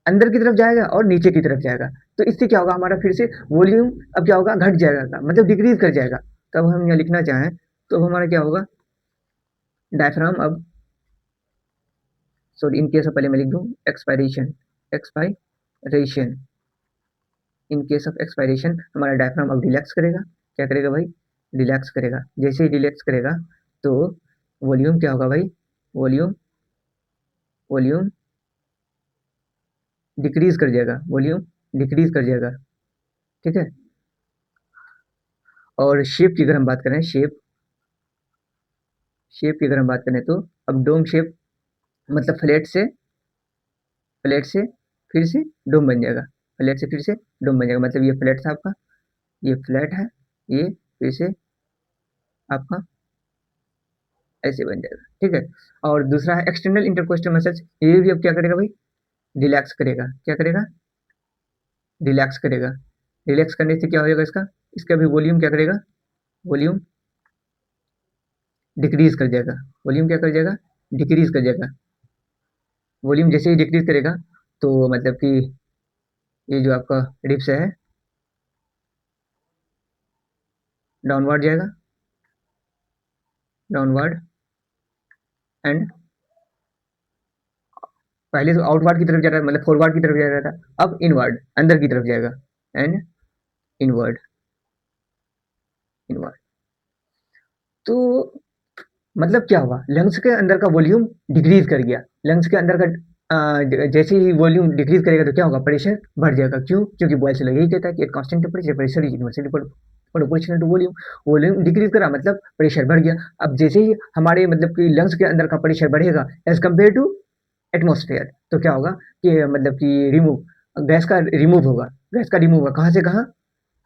अंदर की तरफ जाएगा और नीचे की तरफ जाएगा। तो इससे क्या होगा, हमारा फिर से वॉल्यूम अब क्या होगा, घट जाएगा, मतलब डिक्रीज कर जाएगा। तब हम यहाँ लिखना चाहें तो हमारा क्या होगा, डायफ्राम अब, सॉरी इन केस ऑफ, पहले मैं लिख दूँ expiration, expiration, in case of expiration हमारा डायफ्राम अब रिलैक्स करेगा। क्या करेगा भाई, रिलैक्स करेगा। जैसे ही रिलैक्स करेगा तो वॉल्यूम क्या होगा भाई, वॉल्यूम वॉल्यूम डिक्रीज कर जाएगा, वॉल्यूम डिक्रीज कर जाएगा। ठीक है। और शेप की अगर हम बात करें, शेप की अगर हम बात करें तो अब डोम शेप, मतलब फ्लैट से फिर से डोम बन जाएगा, फ्लैट से फिर से डोम बन जाएगा। मतलब ये फ्लैट था आपका, ये फ्लैट है, ये फिर से आपका ऐसे बन जाएगा। ठीक है। और दूसरा है एक्सटर्नल इंटरकोस्टल मसल्स, ये भी अब क्या करेगा भाई, रिलैक्स करेगा। क्या करेगा, रिलैक्स करेगा। रिलैक्स करने से क्या हो जाएगा, इसका भी वॉल्यूम क्या करेगा, वॉल्यूम डिक्रीज कर जाएगा। वॉल्यूम क्या कर जाएगा, डिक्रीज कर जाएगा। वॉल्यूम जैसे ही डिक्रीज करेगा तो मतलब कि ये जो आपका रिब्स है डाउनवर्ड जाएगा, डाउनवर्ड, एंड पहले तो आउटवर्ड की तरफ जा रहा था, मतलब फॉरवर्ड की तरफ जा रहा था, अब इनवर्ड, अंदर की तरफ जाएगा, एंड इनवर्ड, इनवर्ड। तो मतलब क्या हुआ, लंग्स के अंदर का वॉल्यूम डिक्रीज कर गया। लंग्स के अंदर का जैसे ही वॉल्यूम डिक्रीज करेगा तो क्या होगा, प्रेशर बढ़ जाएगा। क्यों, क्योंकि बॉयल्स लॉ यही कहता है कि at constant temperature pressure is inversely proportional to volume. Volume decrease करा मतलब प्रेशर बढ़ गया। अब जैसे ही हमारे मतलब कि लंग्स के अंदर का प्रेशर बढ़ेगा एज कम्पेयर टू एटमॉस्फेयर, तो क्या होगा कि मतलब कि रिमूव, गैस का रिमूव होगा, गैस का रिमूव होगा। कहाँ से कहाँ,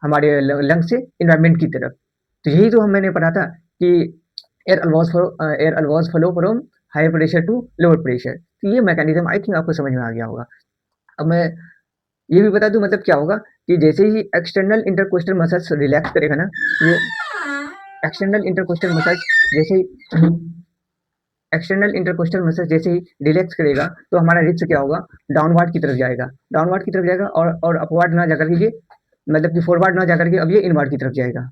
हमारे लंग्स से इन्वायरमेंट की तरफ। तो यही तो हम मैंने पढ़ा था कि air always flow from high pressure to lower pressure. तो ये मैकेनिज्म आई थिंक आपको समझ में आ गया होगा। अब मैं ये भी बता दूं मतलब क्या होगा कि जैसे ही एक्सटर्नल इंटरकोस्टल मसल्स रिलैक्स करेगा ना, ये एक्सटर्नल इंटरकोस्टल मसल्स जैसे ही एक्सटर्नल इंटरकोस्टल मसल्स जैसे ही रिलैक्स करेगा तो हमारा रिब्स क्या होगा, डाउनवर्ड की तरफ जाएगा, डाउनवर्ड की तरफ जाएगा, और अपवर्ड ना जाकर के ये, मतलब कि फॉरवर्ड ना जाकर के अब ये इनवर्ड की तरफ जाएगा।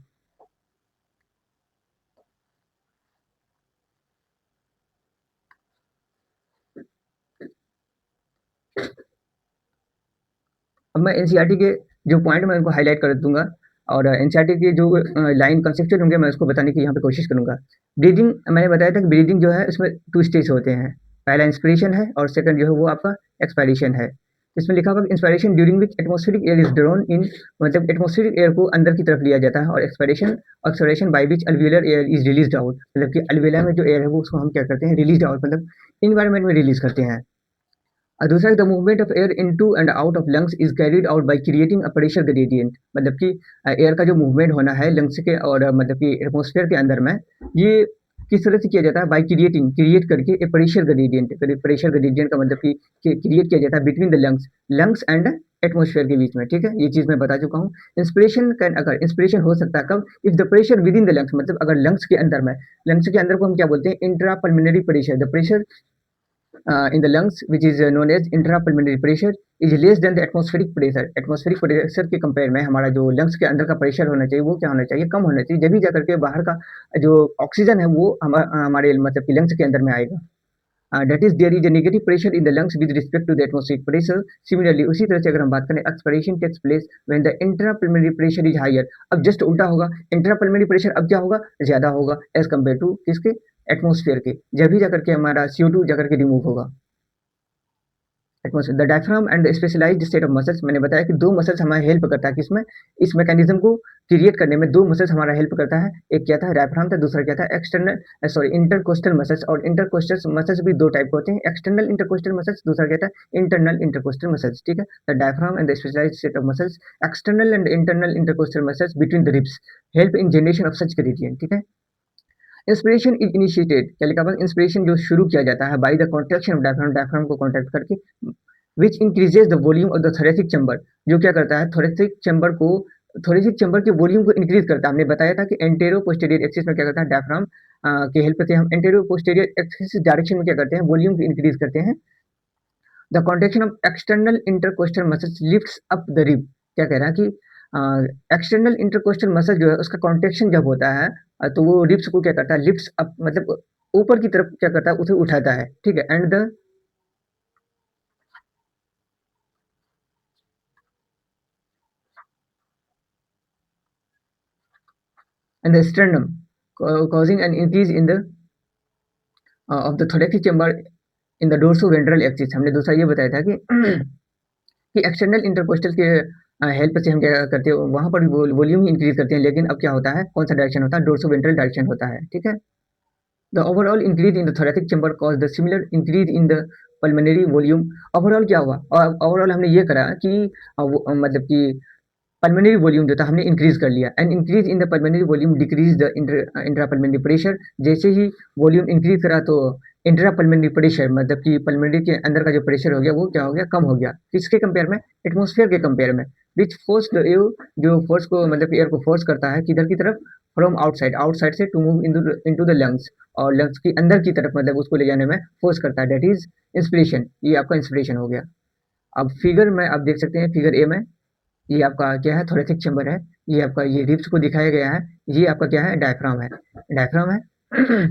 अब मैं एनसीईआरटी के जो पॉइंट मैं उनको हाईलाइट कर दूंगा, और एनसीईआरटी के जो लाइन कंसेप्चुअल होंगे मैं उसको बताने की यहाँ पे कोशिश करूंगा। ब्रीदिंग मैंने बताया था कि ब्रीदिंग जो है इसमें टू स्टेज होते हैं। पहला इंस्पिरेशन है और सेकंड जो है वो आपका एक्सपायरेशन है। इसमें लिखा होगा inspiration during which atmospheric air is drawn in, मतलब एटमॉस्फेरिक एयर को अंदर की तरफ लिया जाता है। और expiration by which alveolar air is release out, मतलब कि अल्वियोला में जो एयर है वो उसको हम क्या करते हैं, रिलीज आउट, मतलब इन्वायरमेंट में रिलीज करते हैं। दूसरा, the movement of air into and out of lungs is carried out by creating a pressure gradient, मतलब कि एयर का जो मूवमेंट होना है लंग्स के और मतलब कि एटमॉस्फेयर के अंदर में, ये किस तरह से किया जाता है, बाय क्रिएट करके ए प्रेशर ग्रेडियंट। प्रेशर ग्रेडियंट का मतलब कि क्रिएट किया जाता है between the lungs and atmosphere के बीच में। ठीक है, ये चीज मैं बता चुका हूँ। इंस्पिरेशन कैन अगर इंस्पिरेशन हो सकता है कब, if the pressure within the lungs, मतलब अगर लंग्स के अंदर में, लंग्स के अंदर को हम क्या बोलते हैं, intrapulmonary pressure, the pressure in the lungs, which is known as intrapulmonary pressure, is less than the atmospheric pressure। Atmospheric pressure के कंपेयर में हमारा जो लंग्स के अंदर का प्रेशर होना चाहिए वो क्या होना चाहिए, कम होना चाहिए। जब भी जाकर के बाहर का जो ऑक्सीजन है वो हमारे मतलब कि लंग्स के अंदर में आएगा। That is there is a negative pressure in the lungs with respect to the atmospheric pressure। Similarly उसी तरह से अगर हम बात करें, expiration takes place when the intrapulmonary pressure is higher। अब जस्ट उल्टा होगा, intrapulmonary pressure अब क्या होगा, ज्यादा होगा एज कम्पेयर टू किसके, एटमोस्फेयर के। जब भी जाकर के हमारा CO2 जाकर के रिमूव होगा। Atmosphere the diaphragm and the specialised set of muscles, मैंने बताया कि दो मसल्स हमारा हेल्प करता है किसमें, इस मैकेनिज्म को क्रिएट करने में दो मसल्स हमारा हेल्प करता है। एक क्या था, डायफ्राम था, दूसरा क्या था, एक्सटर्नल सॉरी इंटरकोस्टल मसल्स। और इंटरकोस्टल मसल्स भी दो टाइप के होते हैं, एक्सटर्नल इंटरकोस्टल मसल्स, दूसरा क्या था, इंटरनल इंटरकोस्टल मसल्स। ठीक है, the diaphragm and the specialised set of muscles, external and internal intercostal muscles between the ribs help in generation of such gradient. ठीक है, इंस्पिरेशन इज इनिशिएटेड, क्या लिखा हुआ, इंस्पिरेशन जो शुरू किया जाता है by the contraction of diaphragm, diaphragm को कॉन्ट्रैक्ट करके, विच increases the volume of the thoracic chamber, जो क्या करता है, थोरेसिक चैम्बर को, थोरेसिक चैम्बर के वॉल्यूम को इंक्रीज करता है। हमने बताया था कि एंटेरो पोस्टीरियर एक्सिस में क्या करता है, डायफ्राम के हेल्प से हम एंटेरो पोस्टीरियर एक्सिस डायरेक्शन में क्या करते हैं, वॉल्यूम को इंक्रीज करते हैं। The contraction of external intercostal muscles lifts up the rib, क्या कह रहा है कि एक्सटर्नल इंटरकोस्टल मसल जो है उसका कॉन्ट्रैक्शन जब होता है तो वो रिब्स को क्या करता है, लिफ्ट्स अप, मतलब ऊपर की तरफ क्या करता है, उसे उठाता है। ठीक है, and the sternum causing an increase in the of the thoracic chamber in the dorsoventral axis। हमने दूसरा ये बताया था कि कि एक्सटर्नल इंटरकोस्टल के हेल्प से हम क्या करते हैं, वहां पर भी वॉल्यूम इंक्रीज करते हैं, लेकिन अब क्या होता है, कौन सा डायरेक्शन होता है, डोर्सोवेंट्रल डायरेक्शन होता है। ठीक है, the overall increase in the thoracic chamber cause the similar increase in the pulmonary volume. Overall क्या हुआ, ओवरऑल हमने ये करा कि मतलब कि पल्मोनरी वॉल्यूम जो था हमने इंक्रीज कर लिया, and increase in the pulmonary volume decrease the intra pulmonary pressure. जैसे ही वॉल्यूम इंक्रीज करा तो इंट्रा पल्मोनरी प्रेशर, मतलब कि पल्मोनरी के अंदर का जो प्रेशर हो गया वो क्या हो गया, कम हो गया। किसके कंपेयर में, एटमोस्फेयर के कंपेयर में, विच फोर्स द एयर, जो फोर्स को मतलब एयर को फोर्स करता है किधर की तरफ, फ्रॉम आउटसाइड, आउटसाइड से to move into the lungs, और लंग्स की अंदर की तरफ मतलब उसको ले जाने में फोर्स करता है, दैट इज इंस्पिरेशन। ये आपका इंस्पिरेशन हो गया। अब फिगर में आप देख सकते हैं, फिगर ए में ये आपका क्या है, थोरेसिक चैम्बर है, ये आपका ये रिब्स को दिखाया गया है, ये आपका क्या है, डायफ्राम है, डायफ्राम है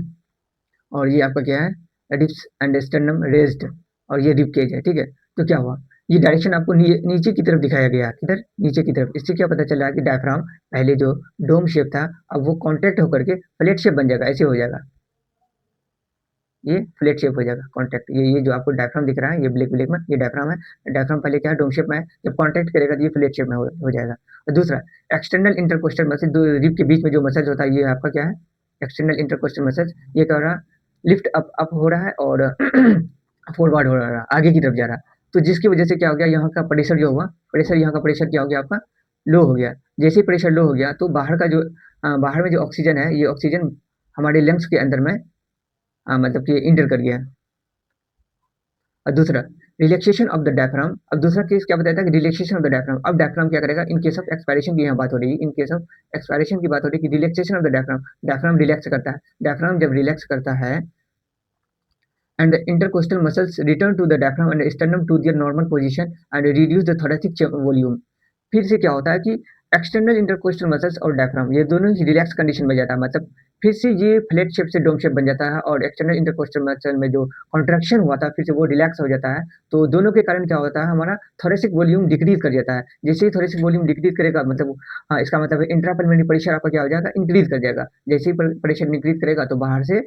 और ये आपका क्या है, रिब्स एंड स्टर्नम रेज्ड, और ये रिब केज है। ठीक है, तो क्या हुआ, ये डायरेक्शन आपको नीचे की तरफ दिखाया गया, किधर, नीचे की तरफ। इससे क्या पता चला कि डायफ्राम पहले जो डोम शेप था अब वो कॉन्ट्रैक्ट होकर के फ्लैट शेप बन जाएगा, ऐसे हो जाएगा, ये फ्लैट शेप हो जाएगा कॉन्ट्रैक्ट। ये जो आपको डायफ्राम दिख रहा है, ये ब्लैक ब्लैक में, ये डायफ्राम है। डायफ्राम पहले क्या है, डोम शेप में है, जब कॉन्ट्रैक्ट करेगा तो ये फ्लैट शेप में हो जाएगा। और दूसरा, एक्सटर्नल इंटरकोस्टल मसल, दो रिब के बीच में जो मसल होता है, ये आपका क्या है, एक्सटर्नल इंटरकोस्टल मसल। ये क्या हो रहा है, लिफ्ट अप अप हो रहा है और फॉरवर्ड हो रहा है, आगे की तरफ जा रहा है। तो जिसकी वजह से क्या हो गया, यहाँ का प्रेशर जो हुआ, प्रेशर, यहाँ का प्रेशर क्या हो गया आपका, लो हो गया। जैसे ही प्रेशर लो हो गया तो बाहर का जो बाहर में जो ऑक्सीजन है, ये ऑक्सीजन हमारे लंग्स के अंदर में मतलब कि इंटर कर गया। और दूसरा, रिलैक्सेशन ऑफ द डायफ्राम। अब दूसरा केस क्या बताया था कि रिलैक्सेशन ऑफ द डायफ्राम। अब डायफ्राम क्या करेगा, इन केस ऑफ एक्सपायरेशन की यहाँ बात हो रही है, इन केस ऑफ एक्सपायरेशन की बात हो रही है कि relaxation of the diaphragm, diaphragm relax करता है। डायफ्राम जब रिलैक्स करता है and the intercostal muscles return to the diaphragm and sternum to their normal position and reduce the thoracic volume। फिर से क्या होता है कि एक्सटर्नल इंटरकोस्टल मसल्स और डायफ्राम ये दोनों ही रिलैक्स कंडीशन में जाता है, मतलब फिर से ये फ्लैट शेप से डोम शेप बन जाता है, और एक्सटर्नल इंटरकोस्टल मसल में जो कॉन्ट्रैक्शन हुआ था फिर से वो रिलैक्स हो जाता है। तो दोनों के कारण क्या होता है, हमारा थोरेसिक वॉल्यूम डिक्रीज कर जाता है। जैसे ही थोरेसिक वॉल्यूम डिक्रीज करेगा, मतलब हाँ, इसका मतलब इंट्रापल्मोनरी प्रेशर आपका क्या हो जाएगा, इंक्रीज कर जाएगा। जैसे ही प्रेशर इंक्रीज करेगा तो बाहर से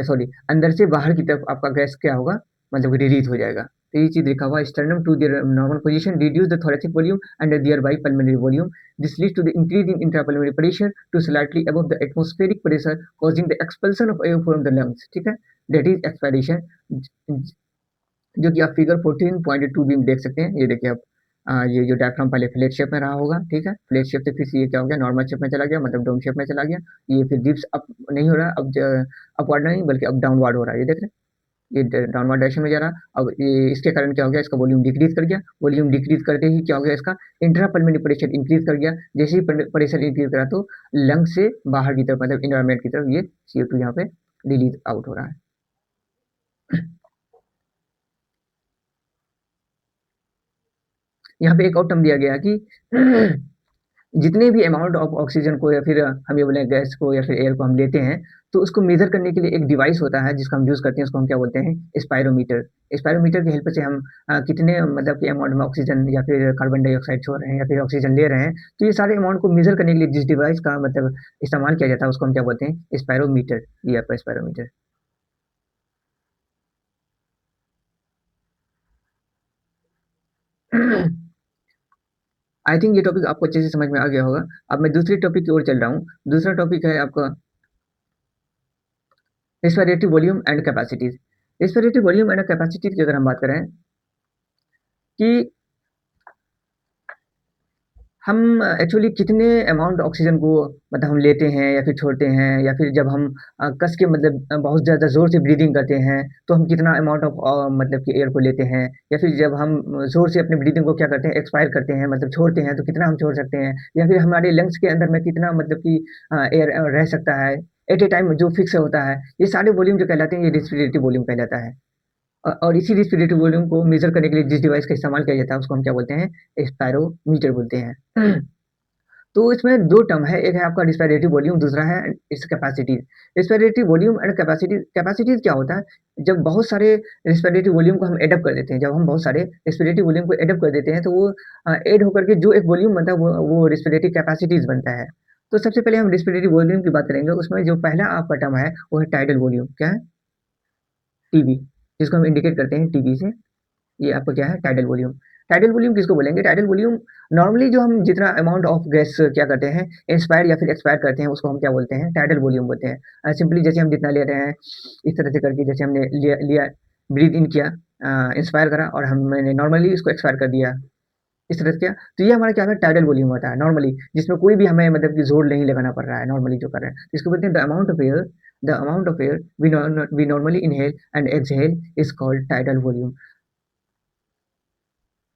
सॉरी, अंदर से बाहर की तरफ आपका गैस क्या होगा, मतलब रिलीज हो जाएगा। तो ये चीज लिखा हुआ है, sternum to their normal position reduce the thoracic volume and thereby pulmonary volume. This leads to the increase in intrapulmonary pressure to slightly above the atmospheric pressure causing the expulsion of air from the lungs. ठीक है, that is expiration, जो कि आप figure 14.2 भी देख सकते हैं। ये देखिए आप, ये जो डायफ्राम पहले फ्लैट शेप में रहा होगा, ठीक है, फ्लैट शेप से फिर से ये क्या हो गया, नॉर्मल शेप में चला गया, मतलब डोम शेप में चला गया। ये फिर डिप्स अप नहीं हो रहा, अब अपवर्ड नहीं बल्कि अब डाउनवर्ड हो रहा है, ये देख रहे हैं, ये डाउनवर्ड डायरेक्शन में जा रहा है। अब ये इसके कारण क्या हो गया, इसका वॉल्यूम डिक्रीज कर गया, वॉल्यूम डिक्रीज करते ही क्या हो गया, इसका इंट्रापल्मोनरी प्रेशर इंक्रीज कर गया। जैसे ही प्रेशर इंक्रीज करा तो लंग से बाहर की तरफ, मतलब इन्वायरमेंट की तरफ, ये CO2 यहाँ पे रिलीज आउट हो रहा है। यहाँ पे एक और टर्म दिया गया कि जितने भी अमाउंट ऑफ ऑक्सीजन को या फिर हम ये बोले गैस को या फिर एयर को हम लेते हैं, तो उसको मेजर करने के लिए एक डिवाइस होता है जिसका हम यूज करते हैं, उसको हम क्या बोलते हैं, स्पायरोमीटर। स्पायरोमीटर की हेल्प से हम कितने मतलब कि अमाउंट में ऑक्सीजन या फिर कार्बन डाइऑक्साइड छोड़ रहे हैं या फिर ऑक्सीजन ले रहे हैं, तो ये सारे अमाउंट को मेजर करने के लिए जिस डिवाइस का मतलब इस्तेमाल किया जाता है उसको हम क्या बोलते हैं, स्पायरोमीटर। ये आपका स्पायरोमीटर। आई थिंक ये टॉपिक आपको अच्छे से समझ में आ गया होगा। अब मैं दूसरी टॉपिक की ओर चल रहा हूँ। दूसरा टॉपिक है आपका respiratory volume and capacities. Respiratory volume and capacities की अगर हम बात करें कि हम एक्चुअली कितने अमाउंट ऑक्सीजन को मतलब हम लेते हैं या फिर छोड़ते हैं, या फिर जब हम कस के मतलब बहुत ज़्यादा ज़ोर से ब्रीदिंग करते हैं तो हम कितना अमाउंट ऑफ मतलब कि एयर को लेते हैं, या फिर जब हम ज़ोर से अपनी ब्रीदिंग को क्या करते हैं एक्सपायर करते हैं मतलब छोड़ते हैं तो कितना हम छोड़ सकते हैं, या फिर हमारे लंग्स के अंदर में कितना मतलब कि एयर रह सकता है एट ए टाइम जो फिक्स होता है। ये सारे वॉल्यूम जो कहलाते हैं ये रेस्पिरेटरी वॉल्यूम कहलाता है। और इसी रेस्पिरेटरी वॉल्यूम को मेजर करने के लिए जिस डिवाइस का इस्तेमाल किया जाता है उसको हम क्या बोलते हैं, स्पायरोमीटर बोलते हैं। तो इसमें 2 टर्म है, एक है आपका रेस्पिरेटरी वॉल्यूम, दूसरा है its capacity. Respiratory volume and capacity, capacities क्या होता है? जब बहुत सारे रेस्पिरेटरी वॉल्यूम को हम एड अप कर देते हैं, जब हम बहुत सारे रेस्पिरेटरी वॉल्यूम को एड अप कर देते हैं तो वो ऐड होकर के जो एक वॉल्यूम बनता है वो रेस्पिरेटरी कैपेसिटीज़ बनता है। तो सबसे पहले हम रेस्पिरेटरी वॉल्यूम की बात करेंगे, उसमें जो पहला आपका टर्म है वो है टाइडल वॉल्यूम। क्या है? टीवी, जिसको हम इंडिकेट करते हैं टीवी से। ये आपका क्या है? Tidal volume. टाइडल वॉल्यूम किसको बोलेंगे? टाइडल वॉल्यूम नॉर्मली जो हम जितना अमाउंट ऑफ गैस क्या करते हैं इंस्पायर या फिर एक्सपायर करते हैं उसको हम क्या बोलते हैं? टाइडल वॉल्यूम बोलते हैं। सिंपली जैसे हम जितना ले रहे हैं इस तरह से करके, जैसे हमने लिया लिया ब्रीथ इन किया, इंस्पायर करा और हमने नॉर्मली इसको एक्सपायर कर दिया, इस तरह से किया, तो ये हमारा क्या होता है? टाइडल वॉल्यूम होता है नॉर्मली, जिसमें कोई भी हमें मतलब कि जोर नहीं लगाना पड़ रहा है नॉर्मली जो कर रहे हैं। तो इसको बोलते हैं the amount of air we normally inhale and exhale is called tidal volume.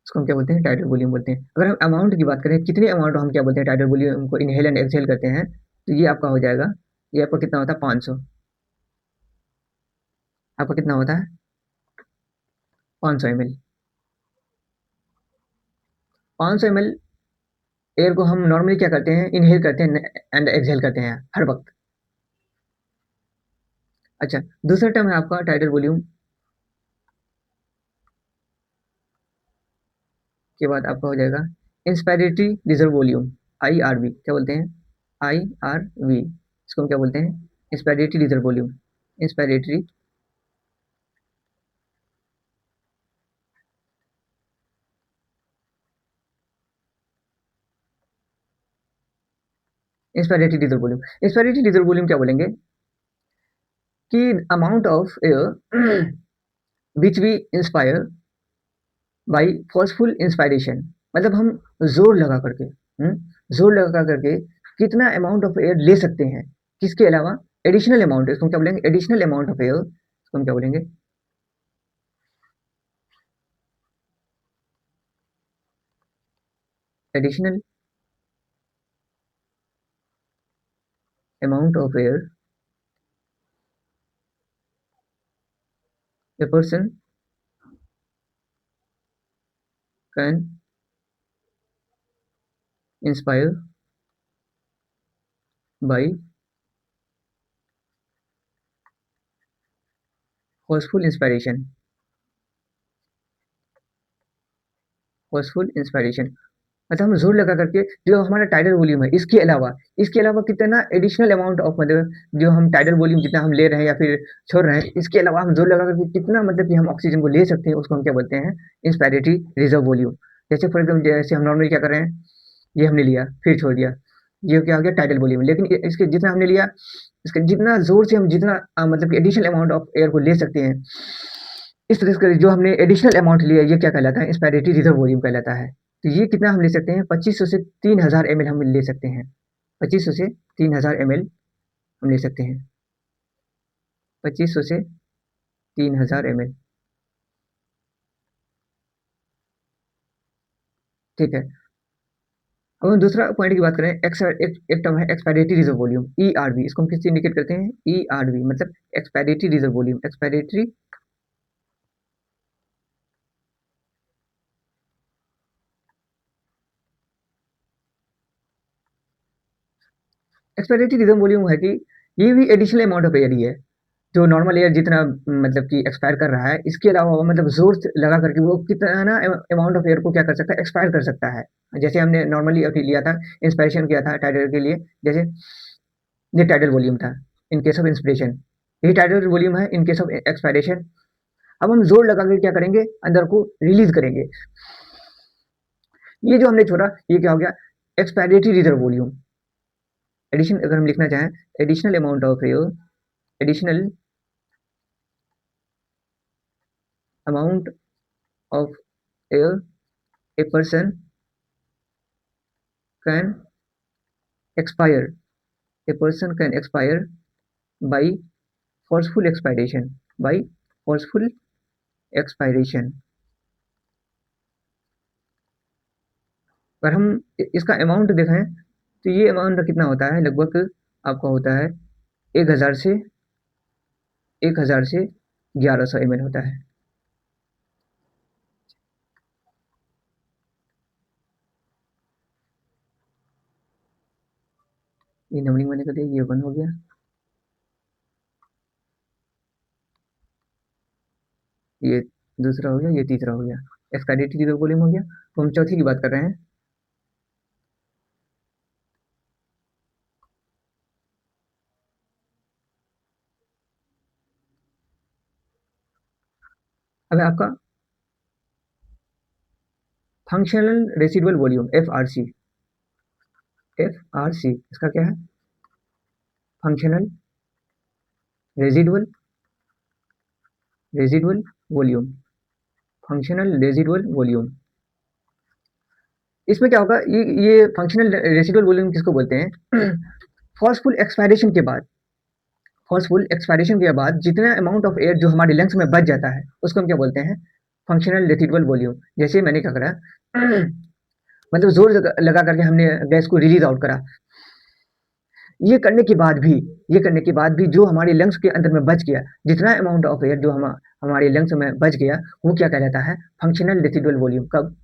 इसको हम क्या बोलते हैं? टाइडल वॉल्यूम बोलते हैं। अगर हम अमाउंट की बात करें, कितने अमाउंट हम क्या बोलते हैं? टाइडल वॉल्यूम को इनहेल एंड एक्सहेल करते हैं, तो ये आपका हो जाएगा, ये आपका कितना होता है? 500। आपका कितना होता है? 500 एमएल। 500 एमएल एयर को हम नॉर्मली क्या करते हैं? इनहेल करते हैं एंड एक्सहेल करते हैं हर वक्त। अच्छा, दूसरा टर्म है आपका टाइडल वॉल्यूम के बाद आपका हो जाएगा इंस्पायरेटरी रिजर्व वॉल्यूम, आईआरवी। क्या बोलते हैं? आईआरवी, इसको हम क्या बोलते हैं? Inspiratory reserve volume. Inspiratory inspiratory reserve volume. Inspiratory reserve volume क्या बोलेंगे कि amount of air which we inspire by forceful inspiration, मतलब हम जोर लगा करके, जोर लगा करके कितना अमाउंट ऑफ एयर ले सकते हैं, किसके अलावा? एडिशनल अमाउंट, इसको हम क्या बोलेंगे? एडिशनल अमाउंट ऑफ एयर, इसको हम क्या बोलेंगे? Additional amount of air a person can inspire by forceful inspiration। Forceful inspiration मतलब हम जोर लगा करके जो हमारा टाइडल वॉल्यूम है, इसके अलावा कितना एडिशनल अमाउंट ऑफ मतलब जो हम टाइडल वॉल्यूम जितना हम ले रहे हैं या फिर छोड़ रहे हैं, इसके अलावा हम जोर लगा करके कितना मतलब कि हम ऑक्सीजन को ले सकते हैं, उसको हम क्या बोलते हैं? Inspiratory reserve volume. जैसे फॉर एग्जाम्पल जैसे हम नॉर्मली क्या कर रहे हैं, ये हमने लिया फिर छोड़ दिया, ये क्या हो गया? Tidal volume. लेकिन इसके जितना हमने लिया, इसके जितना जोर से हम जितना मतलब कि एडिशनल अमाउंट ऑफ एयर को ले सकते हैं, इस तरह से जो हमने एडिशनल अमाउंट लिया ये क्या कहलाता है? इंस्पायरेटरी रिजर्व वॉल्यूम कहलाता है। तो ये कितना हम ले सकते हैं? 2500 से 3000 एमएल हम ले सकते हैं। 2500 से 3000 एमएल हम ले सकते हैं। 2500 से 3000 एमएल। ठीक है। अब हम दूसरा पॉइंट की बात करें, एक टर्म है एक्सपायरेटरी रिजर्व वॉल्यूम, ईआरवी। इसको हम किससे इंडिकेट करते हैं? ईआरवी मतलब expiratory reserve volume. Expiratory rhythm volume है कि ये भी एडिशनल अमाउंट ऑफ एयर ही है, जो नॉर्मल एयर जितना मतलब कि एक्सपायर कर रहा है, इसके अलावा वो मतलब जोर से लगा करके वो कितना ना अमाउंट ऑफ एयर को क्या कर सकता है? एक्सपायर कर सकता है। जैसे हमने नॉर्मली अभी लिया था, इंस्पायरेशन किया था टाइडल के लिए, जैसे ये टाइडल वॉल्यूम था इन केस ऑफ इंस्पिरेशन, ये टाइडल वॉल्यूम है इन केस ऑफ एक्सपायरेशन। अब हम जोर लगा के क्या करेंगे? अंदर को रिलीज करेंगे, ये जो हमने छोड़ा ये क्या हो गया, एक्सपायरेटरी रिजर्व वॉल्यूम। एडिशन अगर हम लिखना चाहें, additional amount of air, additional amount of air a person can expire, a person can expire by forceful expiration, by forceful expiration। अगर हम इसका अमाउंट देखें तो ये अमाउंट कितना होता है, लगभग आपका होता है 1000 से 1100 ml होता है। ये नंबरिंग मैंने कर दिया, ये 1 हो गया, ये दूसरा हो गया, ये तीसरा हो गया, एक्सपायरेटरी रिजर्व वॉल्यूम हो गया। तो हम चौथी की बात कर रहे हैं। अब आपका functional residual volume FRC, FRC इसका क्या है, functional residual residual volume, functional residual volume. इसमें क्या होगा, ये फंक्शनल रेसिडुअल वॉल्यूम किसको बोलते हैं, फोर्सफुल एक्सपायरेशन के बाद, फोर्सफुल एक्सपायरेशन के बाद जितना अमाउंट ऑफ एयर जो हमारे लंग्स में बच जाता है उसको हम क्या बोलते हैं, फंक्शनल रेसिडुअल वॉल्यूम। जैसे मैंने क्या करा, मतलब जोर लगा करके हमने गैस को रिलीज आउट करा, ये करने के बाद भी, ये करने के बाद भी जो हमारे लंग्स के अंदर में बच गया, जितना अमाउंट ऑफ एयर जो हमारे लंग्स में बच गया, वो क्या कहलाता है, फंक्शनल रेसिडुअल वॉल्यूम। कब,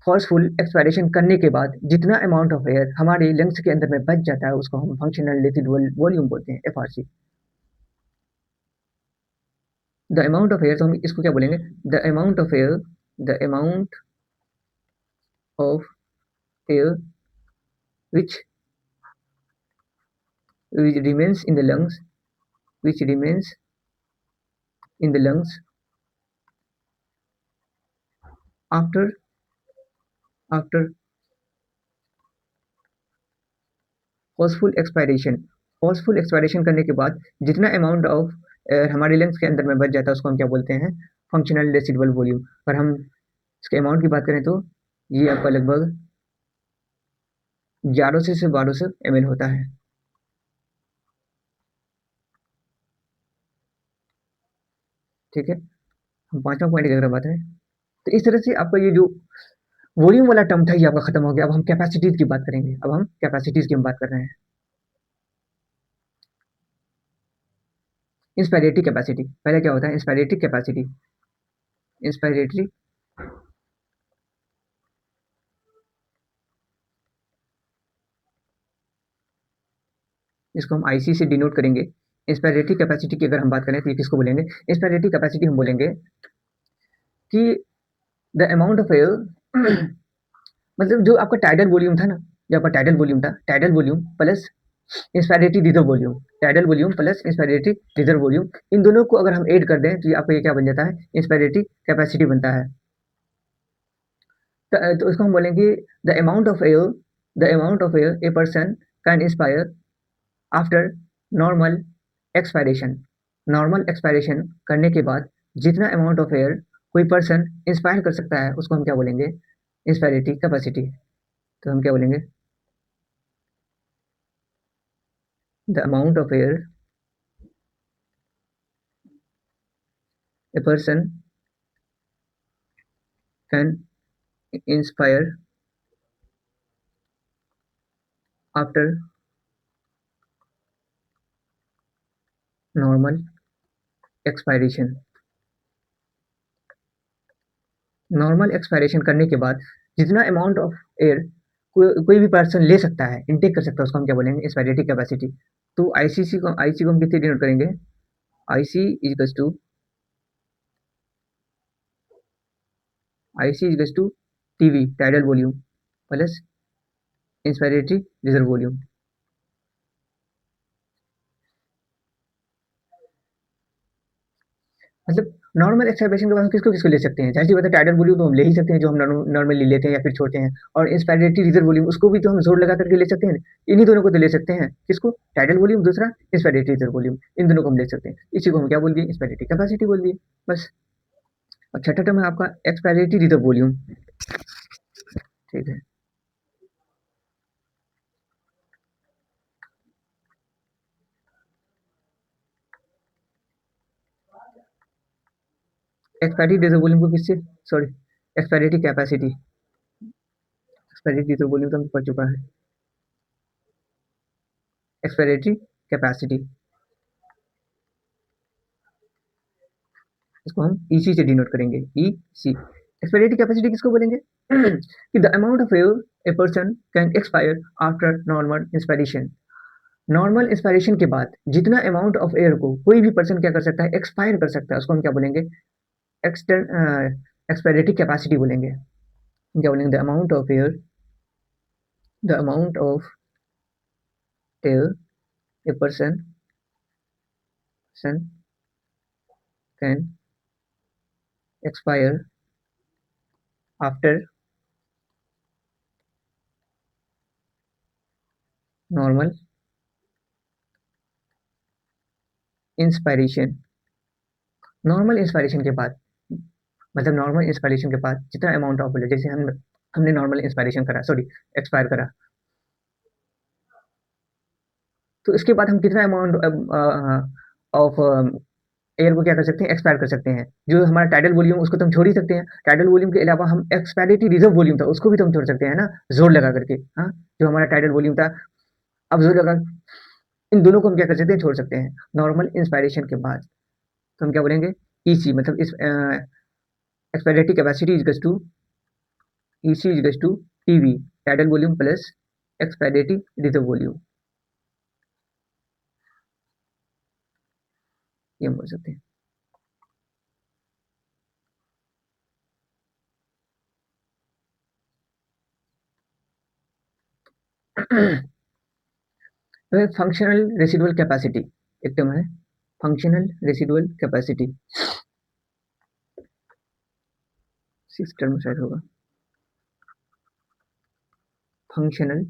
फोर्सफुल एक्सपायरेशन करने के बाद जितना अमाउंट ऑफ एयर हमारे लंग्स के अंदर में बच जाता है उसको हम फंक्शनल रेसिडुअल वॉल्यूम बोलते हैं, FRC. The amount of air, तो हम इसको क्या बोलेंगे, the amount of air, the amount of air which remains in the lungs, which remains in the lungs after after forceful expiration, forceful expiration करने के बाद जितना अमाउंट ऑफ एयर हमारे लंग्स के अंदर में बच जाता है उसको हम क्या बोलते हैं, फंक्शनल रेसिडुअल वॉल्यूम। अगर हम इसके अमाउंट की बात करें तो ये आपका लगभग 1100 से 1200 ml होता है। ठीक है, हम पांचवा पॉइंट की अगर बात है तो इस तरह से आपका ये जो वॉल्यूम वाला टर्म था ये आपका खत्म हो गया। अब हम कैपेसिटीज की बात करेंगे, अब हम कैपेसिटीज की हम बात कर रहे हैं। इंस्पायरेटरी कैपेसिटी, पहले क्या होता है, इंस्पायरेटरी कैपेसिटी, इंस्पायरेटरी इसको हम आईसी से डिनोट करेंगे। इंस्पायरेटरी कैपेसिटी की अगर हम बात करें तो ये किसको बोलेंगे, इंस्पायरेटरी कैपेसिटी हम बोलेंगे कि द अमाउंट ऑफ एयर मतलब जो आपका टाइडल वॉल्यूम था ना, जो आपका टाइडल वॉल्यूम था, tidal volume plus inspiratory reserve volume, tidal volume plus inspiratory reserve volume, इन दोनों को अगर हम ऐड कर दें तो ये आपका ये क्या बन जाता है, इंस्पायरेटरी कैपेसिटी बनता है। तो उसको हम बोलेंगे the amount of air, the amount of air a person can inspire after normal expiration, normal expiration करने के बाद जितना अमाउंट ऑफ एयर कोई पर्सन इंस्पायर कर सकता है उसको हम क्या बोलेंगे, इंस्पायरेटरी कैपेसिटी। तो हम क्या बोलेंगे, the amount of air a person can inspire after normal expiration, normal expiration करने के बाद जितना अमाउंट ऑफ एयर कोई भी पर्सन ले सकता है, इनटेक कर सकता है, उसको हम क्या बोलेंगे, इंस्पायरेटरी कैपेसिटी। तो आईसी को हम कितने डिनोट करेंगे, IC is to IC is to TV tidal volume plus inspiratory reserve volume. मतलब नॉर्मल एक्साइटेशन के बाद हम किसको-किसको ले सकते हैं? ज़ाहिर-सी बात है टाइडल वॉल्यूम तो हम ले ही सकते हैं जो हम नॉर्मली लेते हैं या फिर छोड़ते हैं और इंस्पिरेटरी रिजर्व वॉल्यूम उसको भी तो हम ज़ोर लगा कर के ले सकते हैं। इन्हीं दोनों को तो ले सकते हैं। किसको? टाइडल वॉल्यूम दूसरा इंस्पिरेटरी रिजर्व वॉल्यूम इन दोनों को हम ले सकते हैं। इसी को हम क्या बोल दिए? इंस्पिरेटरी कैपेसिटी बोल दिए, बस। और छठा टर्म है आपका एक्सपायरेटरी रिजर्व वॉल्यूम, ठीक है। एक्सपायरेटरी रिजर्व वॉल्यूम को किससे sorry expiratory capacity expiratory reserve volume तो हम पढ़ चुका है। एक्सपायरेटरी कैपेसिटी इसको हम ईसी से डिनोट करेंगे, ईसी। एक्सपायरेटरी कैपेसिटी किसको बोलेंगे? कि the amount of air a person can expire after normal inspiration. Normal inspiration के बाद जितना अमाउंट ऑफ एयर को कोई भी पर्सन क्या कर सकता है? एक्सपायर कर सकता है, उसको हम क्या बोलेंगे? एक्सपायरेटरी कैपेसिटी बोलेंगे। हम क्या बोलेंगे? The amount of air a person can expire after normal inspiration. Normal inspiration के बाद मतलब नॉर्मल इंस्पिरेशन के बाद जितना अमाउंट ऑफ एयर जैसे हमने नॉर्मल इंस्पिरेशन करा सॉरी एक्सपायर करा, तो इसके बाद हम कितना अमाउंट ऑफ एयर को क्या कर सकते हैं? एक्सपायर कर सकते हैं। जो हमारा टाइडल वॉल्यूम उसको तो हम छोड़ ही सकते हैं। टाइडल वॉल्यूम के अलावा हम एक्सपायरेटरी रिजर्व वॉल्यूम था उसको भी तो हम छोड़ सकते हैं ना, ज़ोर लगा करके। हाँ, जो हमारा टाइडल वॉल्यूम था, अब ज़ोर लगा इन दोनों को हम क्या कर सकते हैं? छोड़ सकते हैं। नॉर्मल इंस्पिरेशन के बाद तो हम क्या बोलेंगे? ईसी मतलब इस expiratory capacity equals to EC equals to TV tidal volume plus expiratory reserve volume, ये हम बोल सकते हैं। फंक्शनल रेसिडुअल कैपेसिटी एक टर्म है, functional residual capacity, six term शायद होगा। Functional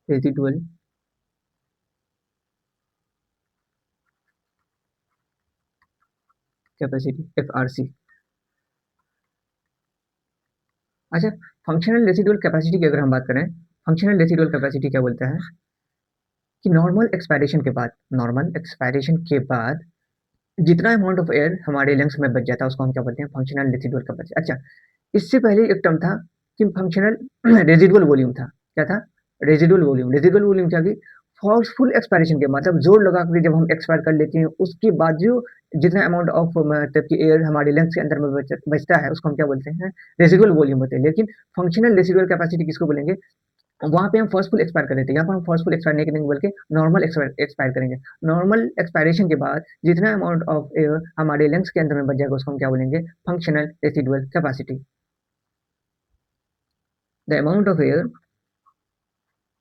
residual capacity FRC. अच्छा, फंक्शनल रेसिडुअल कैपेसिटी की अगर हम बात करें, फंक्शनल रेसिडुअल कैपेसिटी क्या बोलता है कि नॉर्मल एक्सपायरेशन के बाद जितना अमाउंट ऑफ एयर हमारे लंग्स में बच जाता है उसको हम क्या बोलते हैं? Functional residual capacity. अच्छा, इससे पहले एक टर्म था कि फंक्शनल रेसिडुअल वॉल्यूम था। क्या था? Residual volume. रेसिडुअल वॉल्यूम क्या कि फोर्सफुल एक्सपायरेशन के मतलब जोर लगा कर जब हम एक्सपायर कर लेते हैं उसके बाद जो जितना अमाउंट ऑफ मतलब कि एयर हमारे लंग्स के अंदर में बचता है उसको हम क्या बोलते हैं? रेसिडुअल वॉल्यूम बोलते हैं। लेकिन फंक्शनल रेसिडुअल कैपेसिटी किसको बोलेंगे? वहाँ पे हम फोर्सफुल एक्सपायर कर देते हैं, यहाँ पर हम फोर्सफुल एक्सपायर नहीं करेंगे बल्कि नॉर्मल एक्सपायर करेंगे। नॉर्मल एक्सपायरेशन के बाद जितना अमाउंट ऑफ एयर हमारे लंग्स के अंदर में बच जाएगा उसको हम क्या बोलेंगे? Functional residual capacity. The amount of air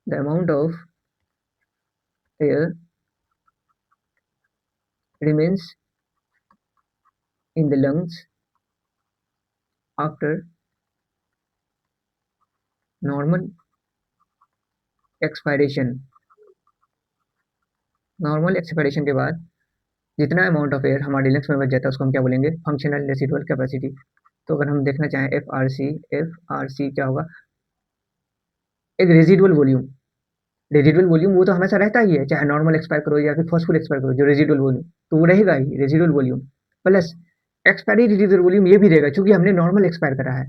the amount of air remains in the lungs after normal expiration। Normal expiration के बाद जितना अमाउंट ऑफ एयर हमारे लंग्स में बच जाता है उसको हम क्या बोलेंगे? Functional residual capacity. तो अगर हम देखना चाहें एफ आर सी क्या होगा? एक रेसिडुअल वॉल्यूम। रेसिडुअल वॉल्यूम वो तो हमेशा रहता ही है, चाहे नॉर्मल एक्सपायर करो या फिर फोर्सफुल एक्सपायर करो, जो रेसिडुअल वॉल्यूम तो वो रहेगा ही residual volume plus expiry residual volume ये भी रहेगा क्योंकि हमने नॉर्मल एक्सपायर करा है।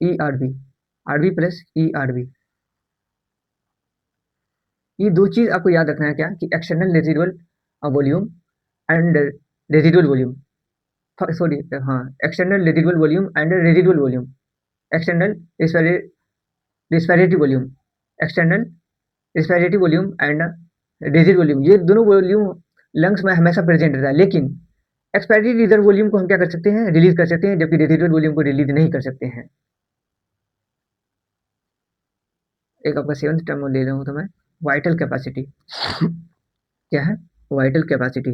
E R B, R B plus E R B, ये दो चीज आपको याद रखना है क्या कि external residual volume and residual volume, sorry हाँ, external residual volume and residual volume, external respiratory volume, external respiratory volume and residual volume, ये दोनों वॉल्यूम लंग्स में हमेशा प्रेजेंट रहता है। लेकिन एक्सपायरी रिजर्व वॉल्यूम को हम क्या कर सकते हैं? रिलीज कर सकते हैं, जबकि रेसिडुअल वॉल्यूम को रिलीज नहीं कर सकते हैं। एक आपका सेवंथ टर्म ले रहा हूँ तो मैं वाइटल कैपेसिटी क्या है? वाइटल कैपेसिटी,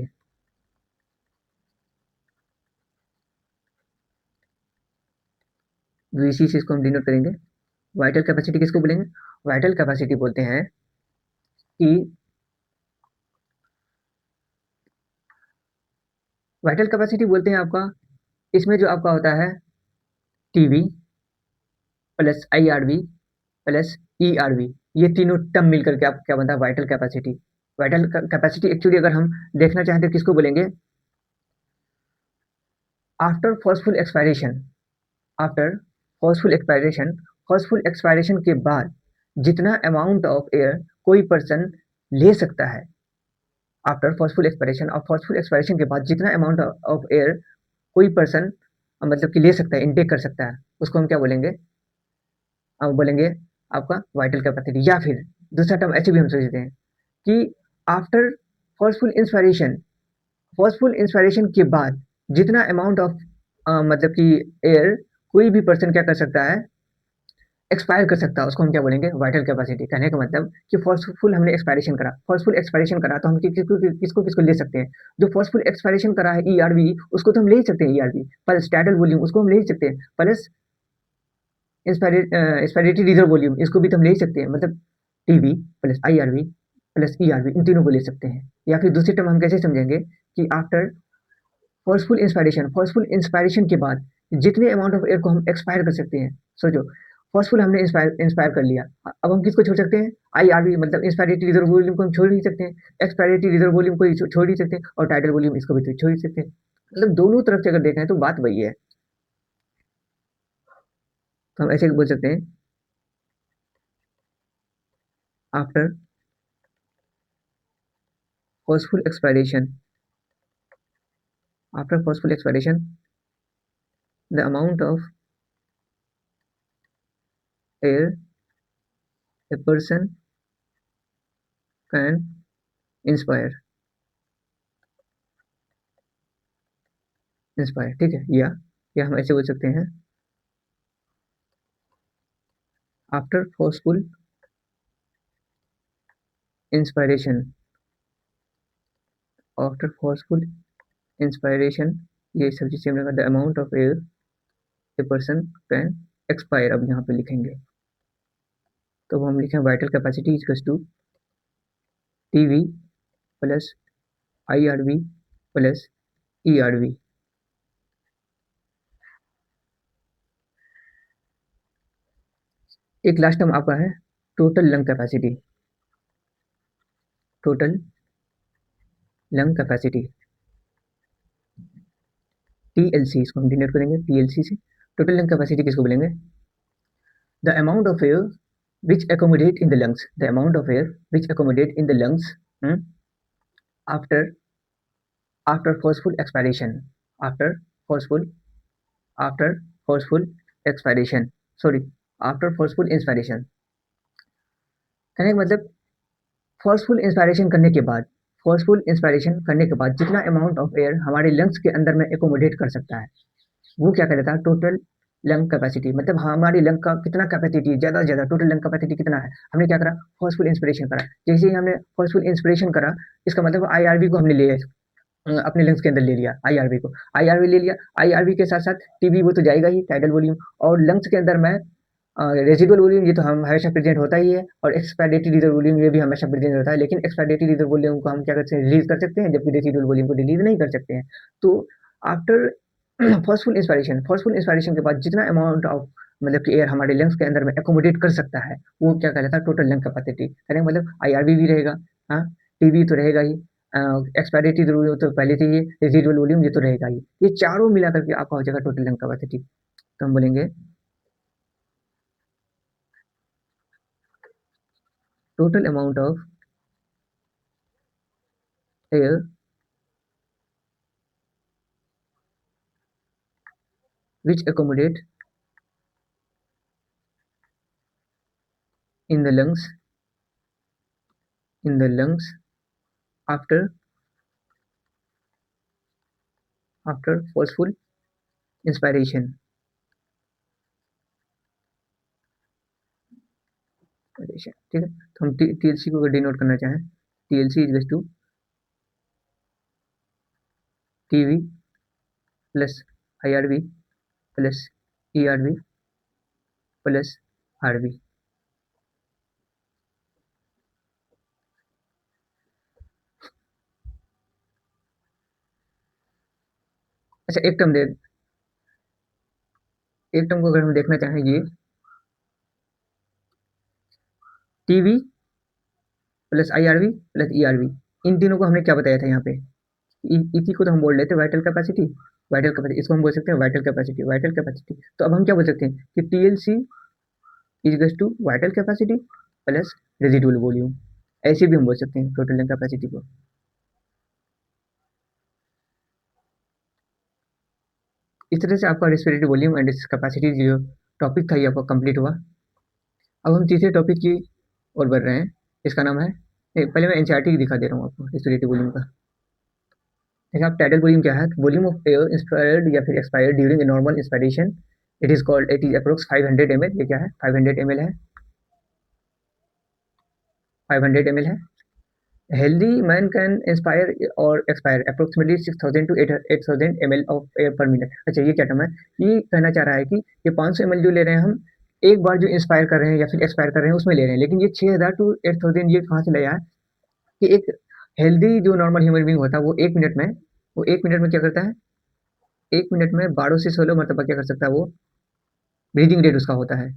वीसी से इसको हम डिनोट करेंगे। वाइटल कैपेसिटी किसको बोलेंगे? वाइटल कैपेसिटी बोलते हैं कि वाइटल कैपेसिटी बोलते हैं आपका, इसमें जो आपका होता है TV plus IRB plus ERB, ये तीनों टर्म मिलकर के आपको क्या बनता है? Vital capacity. Vital capacity actually अगर हम देखना चाहें तो किसको बोलेंगे? After forceful expiration, after forceful expiration, forceful expiration के बाद जितना अमाउंट ऑफ एयर कोई पर्सन ले सकता है, आफ्टर फॉर्सफुल एक्सपायरेशन, और फॉर्सफुल एक्सपायरेशन के बाद जितना अमाउंट ऑफ एयर कोई पर्सन मतलब कि ले सकता है, इनटेक कर सकता है, उसको हम क्या बोलेंगे? हम बोलेंगे आपका वाइटल कैपेसिटी। या फिर दूसरा टर्म ऐसे भी हम सोचते हैं कि आफ्टर फॉर्सफुल इंस्पायरेशन, फॉर्सफुल इंस्पायरेशन के बाद जितना अमाउंट ऑफ मतलब कि एयर कोई भी पर्सन क्या कर सकता है? एक्सपायर कर सकता है, उसको हम क्या बोलेंगे? Vital capacity. कहने का मतलब कि फोर्सफुल हमने एक्सपायरेशन करा, फोर्सफुल एक्सपायरेशन करा तो हम किसको किसको ले सकते हैं? जो फोर्सफुल एक्सपायरेशन करा है ईआरबी, उसको तो हम ले ही सकते हैं ईआरबी प्लस टाइडल वॉल्यूम, उसको हम ले ही सकते हैं प्लस इंस्पायरेटरी रिजर्व वॉल्यूम, इसको भी तो हम ले ही सकते हैं। मतलब TV plus IRB plus ERB, इन तीनों को ले सकते हैं। या फिर दूसरी टर्म हम कैसे समझेंगे कि after forceful inspiration, forceful inspiration के बाद जितने अमाउंट ऑफ एयर को हम एक्सपायर कर सकते हैं, सोचो फोर्सफुल हमने इंस्पायर इंस्पायर कर लिया, अब हम किसको छोड़ सकते हैं? आईआरबी मतलब इंस्पायरेटरी रिजर्व वॉल्यूम को हम छोड़ नहीं सकते हैं, एक्सपायरेटरी रिजर्व वॉल्यूम को छोड़ नहीं सकते, और टाइडल वॉल्यूम इसको भी तो छोड़ ही सकते हैं। मतलब दोनों तरफ से अगर देखें तो बात वही है। तो हम ऐसे बोल सकते हैं after forceful expiration, after forceful expiration, the amount of air a person can inspire, inspire, ठीक है। या हम ऐसे बोल सकते हैं after forceful inspiration, after forceful inspiration, ये सब चीज़ हमने कहा the amount of air a person can expire, अब यहाँ पे लिखेंगे तो हम लिखें vital capacity is to T V plus I R V plus E R V. एक लास्ट टर्म आपका है total lung capacity, total lung capacity TLC, इसको हम डिनोट करेंगे टीएलसी से। टोटल लंग कैपेसिटी किसको बोलेंगे? The amount of air which accommodate in the lungs, the amount of air which accommodate in the lungs after after forceful expiration, after forceful after forceful expiration, sorry after forceful inspiration. कहने का मतलब forceful inspiration करने के बाद, forceful inspiration करने के बाद जितना अमाउंट ऑफ एयर हमारे लंग्स के अंदर में एकोमोडेट कर सकता है, वो क्या कहलाता है? Total lung capacity. मतलब हमारी लंग का कितना कैपेसिटी, ज़्यादा से ज़्यादा टोटल लंग कैपेसिटी कितना है? हमने क्या करा? फोर्सफुल इंस्पिरेशन करा। जैसे ही हमने फोर्सफुल इंस्पिरेशन करा, इसका मतलब आईआरबी को हमने ले अपने लंग्स के अंदर ले लिया, आईआरबी को, आईआरबी ले लिया। आईआरबी के साथ साथ टीबी वो तो जाएगा ही, टाइडल वॉल्यूम, और लंग्स के अंदर में रेजिडुअल वॉल्यूम, ये तो हम हमेशा प्रेजेंट होता ही है, और एक्सपायरेटरी रिजर्व वॉल्यूम ये भी हमेशा प्रेजेंट होता है। लेकिन एक्सपायरेटरी रिजर्व वॉल्यूम को हम क्या करते हैं? रिलीज कर सकते हैं, जबकि रेजिडुअल वॉल्यूम को रिलीज नहीं कर सकते हैं। तो after forceful inspiration, forceful inspiration के बाद जितना अमाउंट ऑफ मतलब कि एयर हमारे लंग्स के अंदर में एकोमोडेट कर सकता है, वो क्या कहलाता है? Total lung capacity. कहने का मतलब आईआरबी भी रहेगा, हाँ, टीबी तो रहेगा ही, एक्सपायरेटरी वॉल्यूम तो पहले से ही है, रेजिडुअल वॉल्यूम ये तो रहेगा ही। ये चारों मिला करके आपका हो जाएगा टोटल लंग कैपेसिटी। तो हम बोलेंगे total amount of air which accommodate in the lungs, in the lungs after after forceful inspiration, ठीक है। तो हम टीएलसी को डिनोट करना चाहें, TLC is to TV plus IRB plus ERB plus RB. अच्छा, एक टर्म को अगर हम देखना चाहें, ये TV plus IRB plus ERB, इन तीनों को हमने क्या बताया था यहाँ पे, इसी को तो हम बोल रहे थे वाइटल कैपेसिटी। वाइटल कैपेसिटी इसको हम बोल सकते हैं वाइटल कैपेसिटी, वाइटल कैपेसिटी। तो अब हम क्या बोल सकते हैं कि TLC is to vital capacity plus residual volume, ऐसे भी हम बोल सकते हैं टोटल कैपेसिटी को। इस तरह से आपका रेस्पिरेटरी वॉल्यूम एंड कैपेसिटी जो टॉपिक था ये आपका कंप्लीट हुआ। अब हम तीसरे टॉपिक की ओर बढ़ रहे हैं, इसका नाम है, पहले मैं एनसीईआरटी दिखा दे रहा हूँ आपको रेस्पिरेटरी वॉल्यूम का। देखिए आप टाइडल वॉल्यूम क्या है, वॉल्यूम ऑफ एयर इंस्पायर्ड या फिर expired during a normal inspiration, it is called, it is approx 500 ml। ये क्या है, 500 ml है, 500 ml है। हेल्दी मैन कैन इंस्पायर और expire approximately 6000 to 8000 ml of air पर मिनट। अच्छा, ये क्या टर्म है, ये कहना चाह रहा है कि ये 500 ml जो ले रहे हैं हम एक बार जो इंस्पायर कर रहे हैं या फिर एक्सपायर कर रहे हैं उसमें ले रहे हैं, लेकिन ये 6000 to 8000 ये कहाँ से लाया है कि एक हेल्दी जो नॉर्मल ह्यूमन बींग होता है वो एक मिनट में क्या करता है, एक मिनट में 12 से 16 मरतबा क्या कर सकता है, वो ब्रीदिंग रेट उसका होता है।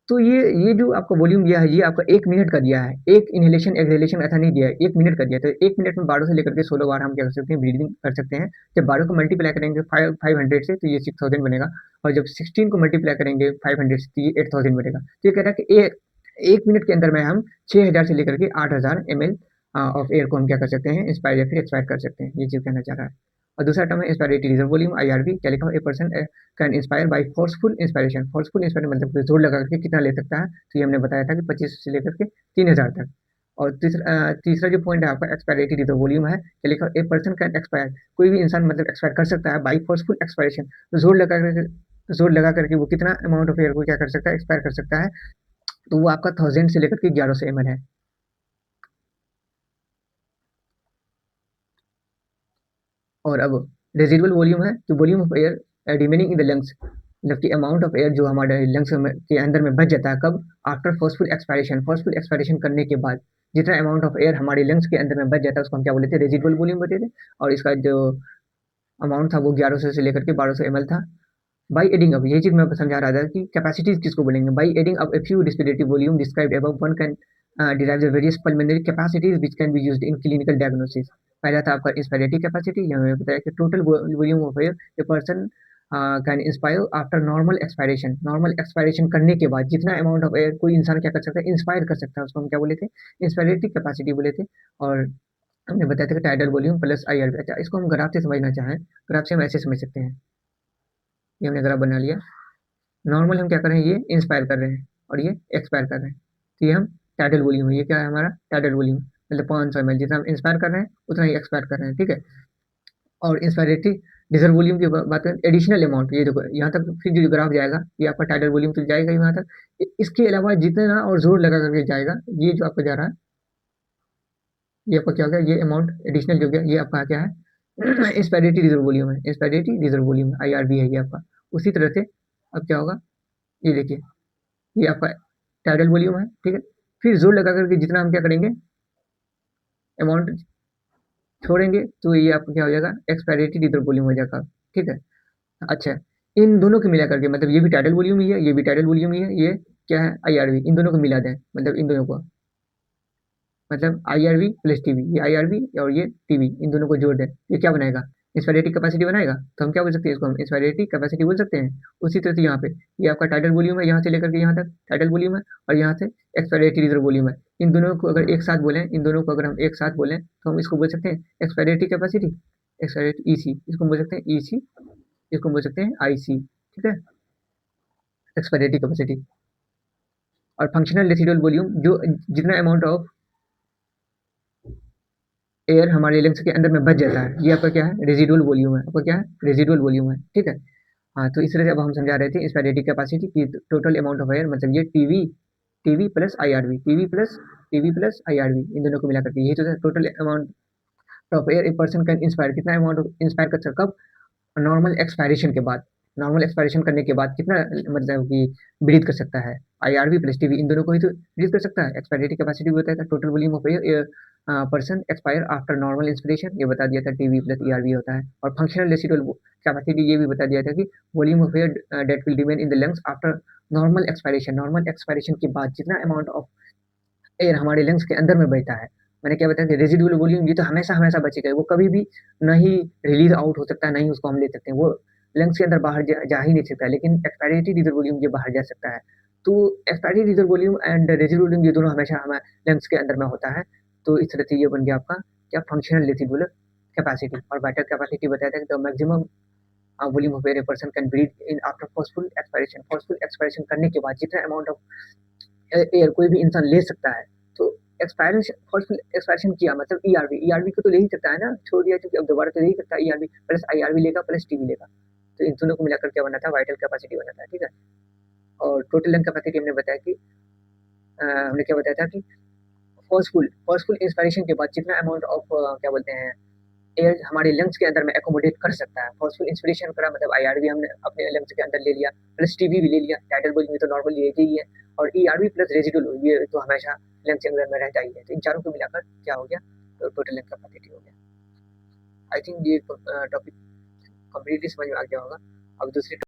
तो ये जो आपका वॉल्यूम दिया है ये आपका 1 मिनट का दिया है, एक इनहेलेशन एक्सहेलेशन ऐसा नहीं दिया है, 1 मिनट का दिया है। तो 1 मिनट में 12 से लेकर के 16 बार हम क्या कर सकते हैं, ब्रीदिंग कर सकते हैं। जब 12 को मल्टीप्लाई करेंगे 500 से तो ये 6000 बनेगा, और जब 16 को मल्टीप्लाई करेंगे 500 से तो ये 8000 बनेगा। तो ये कह रहा है कि एक मिनट के अंदर में हम 6000 से लेकर के 8000 ml ऑफ एयर को हम क्या कर सकते हैं, इंस्पायर या फिर एक्सपायर कर सकते हैं, ये चीज़ कहना चाह रहा है। और दूसरा टर्म है इंस्पायरेटरी रिजर्व वॉल्यूम, आईआरवी। क्या लिखा हो, a person can inspire by forceful inspiration. Forceful inspire मतलब जोर लगा करके कितना ले सकता है, तो ये हमने बताया था कि 25 से लेकर के 3000 तक। और तीसरा जो पॉइंट है आपका एक्सपायरेटरी रिजर्व वॉल्यूम है, क्या लिखा, ए पर्सन कैन एक्सपायर, कोई भी इंसान मतलब एक्सपायर कर सकता है बाय फोर्सफुल एक्सपायरेशन, तो जोर लगा करके वो कितना अमाउंट ऑफ एयर को क्या कर सकता है, एक्सपायर कर सकता है, तो वो आपका 1000 से लेकर के 1100 ml है। और अब रेजिडुअल वॉल्यूम है, तो volume of air remaining in the lungs, मतलब कि अमाउंट ऑफ एयर जो हमारे लंग्स के अंदर में बच जाता है, कब, after forceful expiration, forceful expiration करने के बाद जितना अमाउंट ऑफ एयर हमारे लंग्स के अंदर में बच जाता है उसको हम क्या बोले थे, रेजिडुअल वॉल्यूम बोलते थे। और इसका जो अमाउंट था वो 1100 से लेकर के 1200 ml था। बाई एडिंग अप, यही चीज मैं आपको समझा रहा था कि कैपेसिटीज किसको बोलेंगे, by adding up a few respiratory volume described above one can derive the various pulmonary capacities which can be used in clinical diagnosis। पहला था आपका इंस्पायरेटरी कैपेसिटी, यहाँ में बताया कि total volume of air a person can inspire after normal expiration, normal expiration करने के बाद जितना अमाउंट ऑफ एयर कोई इंसान क्या कर सकता है, इंस्पायर कर सकता है, उसको हम क्या बोले थे, इंस्पायरेटरी कैपेसिटी बोले थे। और हमने बताया था कि टाइडल वॉल्यूम प्लस आईआर। अच्छा, इसको हम ग्राफ से समझना चाहें, ग्राफ से हम ऐसे समझ सकते हैं, ये हमने ग्राफ बना लिया। नॉर्मल हम क्या कर रहे हैं, ये इंस्पायर कर रहे हैं और ये एक्सपायर कर रहे हैं, तो ये हम टाइडल वॉल्यूम है, ये क्या है हमारा टाइडल वॉल्यूम, मतलब 500 ml, जितना हम इंस्पायर कर रहे हैं उतना ही एक्सपायर कर रहे हैं, ठीक है। और इंस्पायरेटरी रिजर्व वॉल्यूम की बात करें, एडिशनल अमाउंट, ये देखो यहाँ तक फिर जो ग्राफ जाएगा ये आपका टाइडल वॉल्यूम तक जाएगा यहाँ तक, इसके अलावा जितना और जोर लगा करके जाएगा, ये जो आपका जा रहा है, ये आपका क्या हो गया, ये अमाउंट एडिशनल जो गया ये आपका क्या है, इंस्पायरेटरी रिजर्व वॉल्यूम है, इंस्पायरेटरी रिजर्व वॉल्यूम आईआरवी है ये आपका। उसी तरह से अब क्या होगा, ये देखिए, ये आपका टाइडल वॉल्यूम है, ठीक है। फिर जोर लगा करके जितना हम क्या करेंगे, अमाउंट छोड़ेंगे, तो ये आपका क्या हो जाएगा, एक्सपायरेटरी रिजर्व वॉल्यूम हो जाएगा, ठीक है। अच्छा, इन दोनों को मिला करके, मतलब ये भी टाइडल वॉल्यूम ही है, ये भी टाइडल वॉल्यूम ही है, ये क्या है, आईआरवी, इन दोनों को मिला दें, मतलब इन दोनों को, मतलब आईआरवी प्लस टीवी, ये आईआरवी और ये टीवी, इन दोनों को जोड़ दें, ये क्या बनाएगा, इंस्पायरेटरी कैपेसिटी बनाएगा। तो हम क्या बोल सकते हैं, इसको हम इंस्पायरेटरी कैपेसिटी बोल सकते हैं। उसी तरह से यहाँ पे ये आपका टाइटल वॉल्यूम है, यहाँ से लेकर के यहाँ तक टाइटल वॉल्यूम है, और यहाँ से एक्सपायरेटरी रिजर्व वॉल्यूम है। इन दोनों को अगर एक साथ बोलें, इन दोनों को अगर हम एक साथ बोलें तो हम इसको बोल सकते हैं एक्सपायरेटरी कैपेसिटी, एक्सपायरेटरी ईसी, इसको बोल सकते हैं ईसी, इसको बोल सकते हैं आईसी, ठीक है, एक्सपायरेटरी कैपेसिटी। और फंक्शनल रेसिडुअल वॉल्यूम, जो जितना अमाउंट ऑफ एयर हमारे लंग्स के अंदर में बच जाता है, ये आपका क्या है, रेजिडुअल वॉल्यूम है, आपका क्या है, रेजिडुअल वॉल्यूम है, ठीक है। हाँ, तो इस तरह से अब हम समझा रहे थे इंस्पायरेटरी कैपेसिटी की टोटल अमाउंट ऑफ एयर, मतलब ये TV plus IRV, TV plus IRV, इन दोनों को मिला करके ये तो total amount of air a person can inspire, कितना अमाउंट इंस्पायर कर सकता, कब? नॉर्मल एक्सपायरेशन के बाद, नॉर्मल एक्सपायरेशन करने के बाद कितना मतलब कि ब्रीथ कर सकता है। आईआरवी प्लस टीवी इन दोनों को ही तो ब्रीथ कर सकता है। एक्सपायरेटरी कैपेसिटी भी बताया था, total volume of air person expire after normal inspiration, ये बता दिया था, टीवी प्लस ईआरवी होता है। और फंक्शनल रेसिडुअल कैपेसिटी ये भी बता दिया था कि volume of air that will remain in the lungs after normal expiration, normal expiration के बाद जितना अमाउंट ऑफ एयर हमारे लंग्स के अंदर में बहता है। मैंने क्या बताया कि रेजिडुअल वॉल्यूम ये तो हमेशा बचेगा, वो कभी भी नहीं रिलीज़ आउट हो सकता है, नहीं उसको हम ले सकते हैं। वो लंग्स के अंदर बाहर जा ही नहीं सकता है, लेकिन एक्सपायरेटरी रिजर्व वॉल्यूम ये बाहर जा सकता है। तो expiry reserve volume and residual volume ये दोनों हमेशा हमारे लंग्स के अंदर में होता है। तो इस तरह से ये बन गया आपका क्या, फंक्शनल रेसिडुअल कैपेसिटी। और वाइटल कैपेसिटी बताया था कि the maximum volume of air a person can breathe in after forceful expiration, forceful expiration करने के बाद जितना अमाउंट ऑफ एयर कोई भी इंसान ले सकता है। तो एक्सपायरेशन, फर्स्ट एक्सपायरेशन किया मतलब ईआरवी, ईआरवी को तो ले ही सकता है ना, छोड़ दिया क्योंकि अब दोबारा तो ले ही सकता है। ईआरवी प्लस आईआरवी लेगा प्लस टीवी लेगा, तो इन दोनों को मिलाकर क्या बना था, वाइटल कैपेसिटी बना था, ठीक है। और टोटल लंग कैपेसिटी हमने बताया कि हमने क्या बताया था कि फोर्सफुल फोर्सफुल इंस्पायरेशन के बाद जितना अमाउंट ऑफ क्या बोलते हैं एयर हमारे लंग्स के अंदर में एकोमोडेट कर सकता है। फोर्सफुल इंस्पिरेशन करा मतलब आईआरवी हमने अपने लंग्स के अंदर ले लिया, प्लस टीवी भी ले लिया, टाइटल वॉल्यूम तो नॉर्मल ये ही है। और ईआरवी प्लस रेजिडुअल ये तो हमेशा लंग्स के अंदर में रहता ही है। तो इन चारों को मिलाकर क्या हो गया, तो टोटल लंग कैपेसिटी हो गया। आई थिंक ये टॉपिक कंप्लीटली समझ में आ गया होगा। अब दूसरी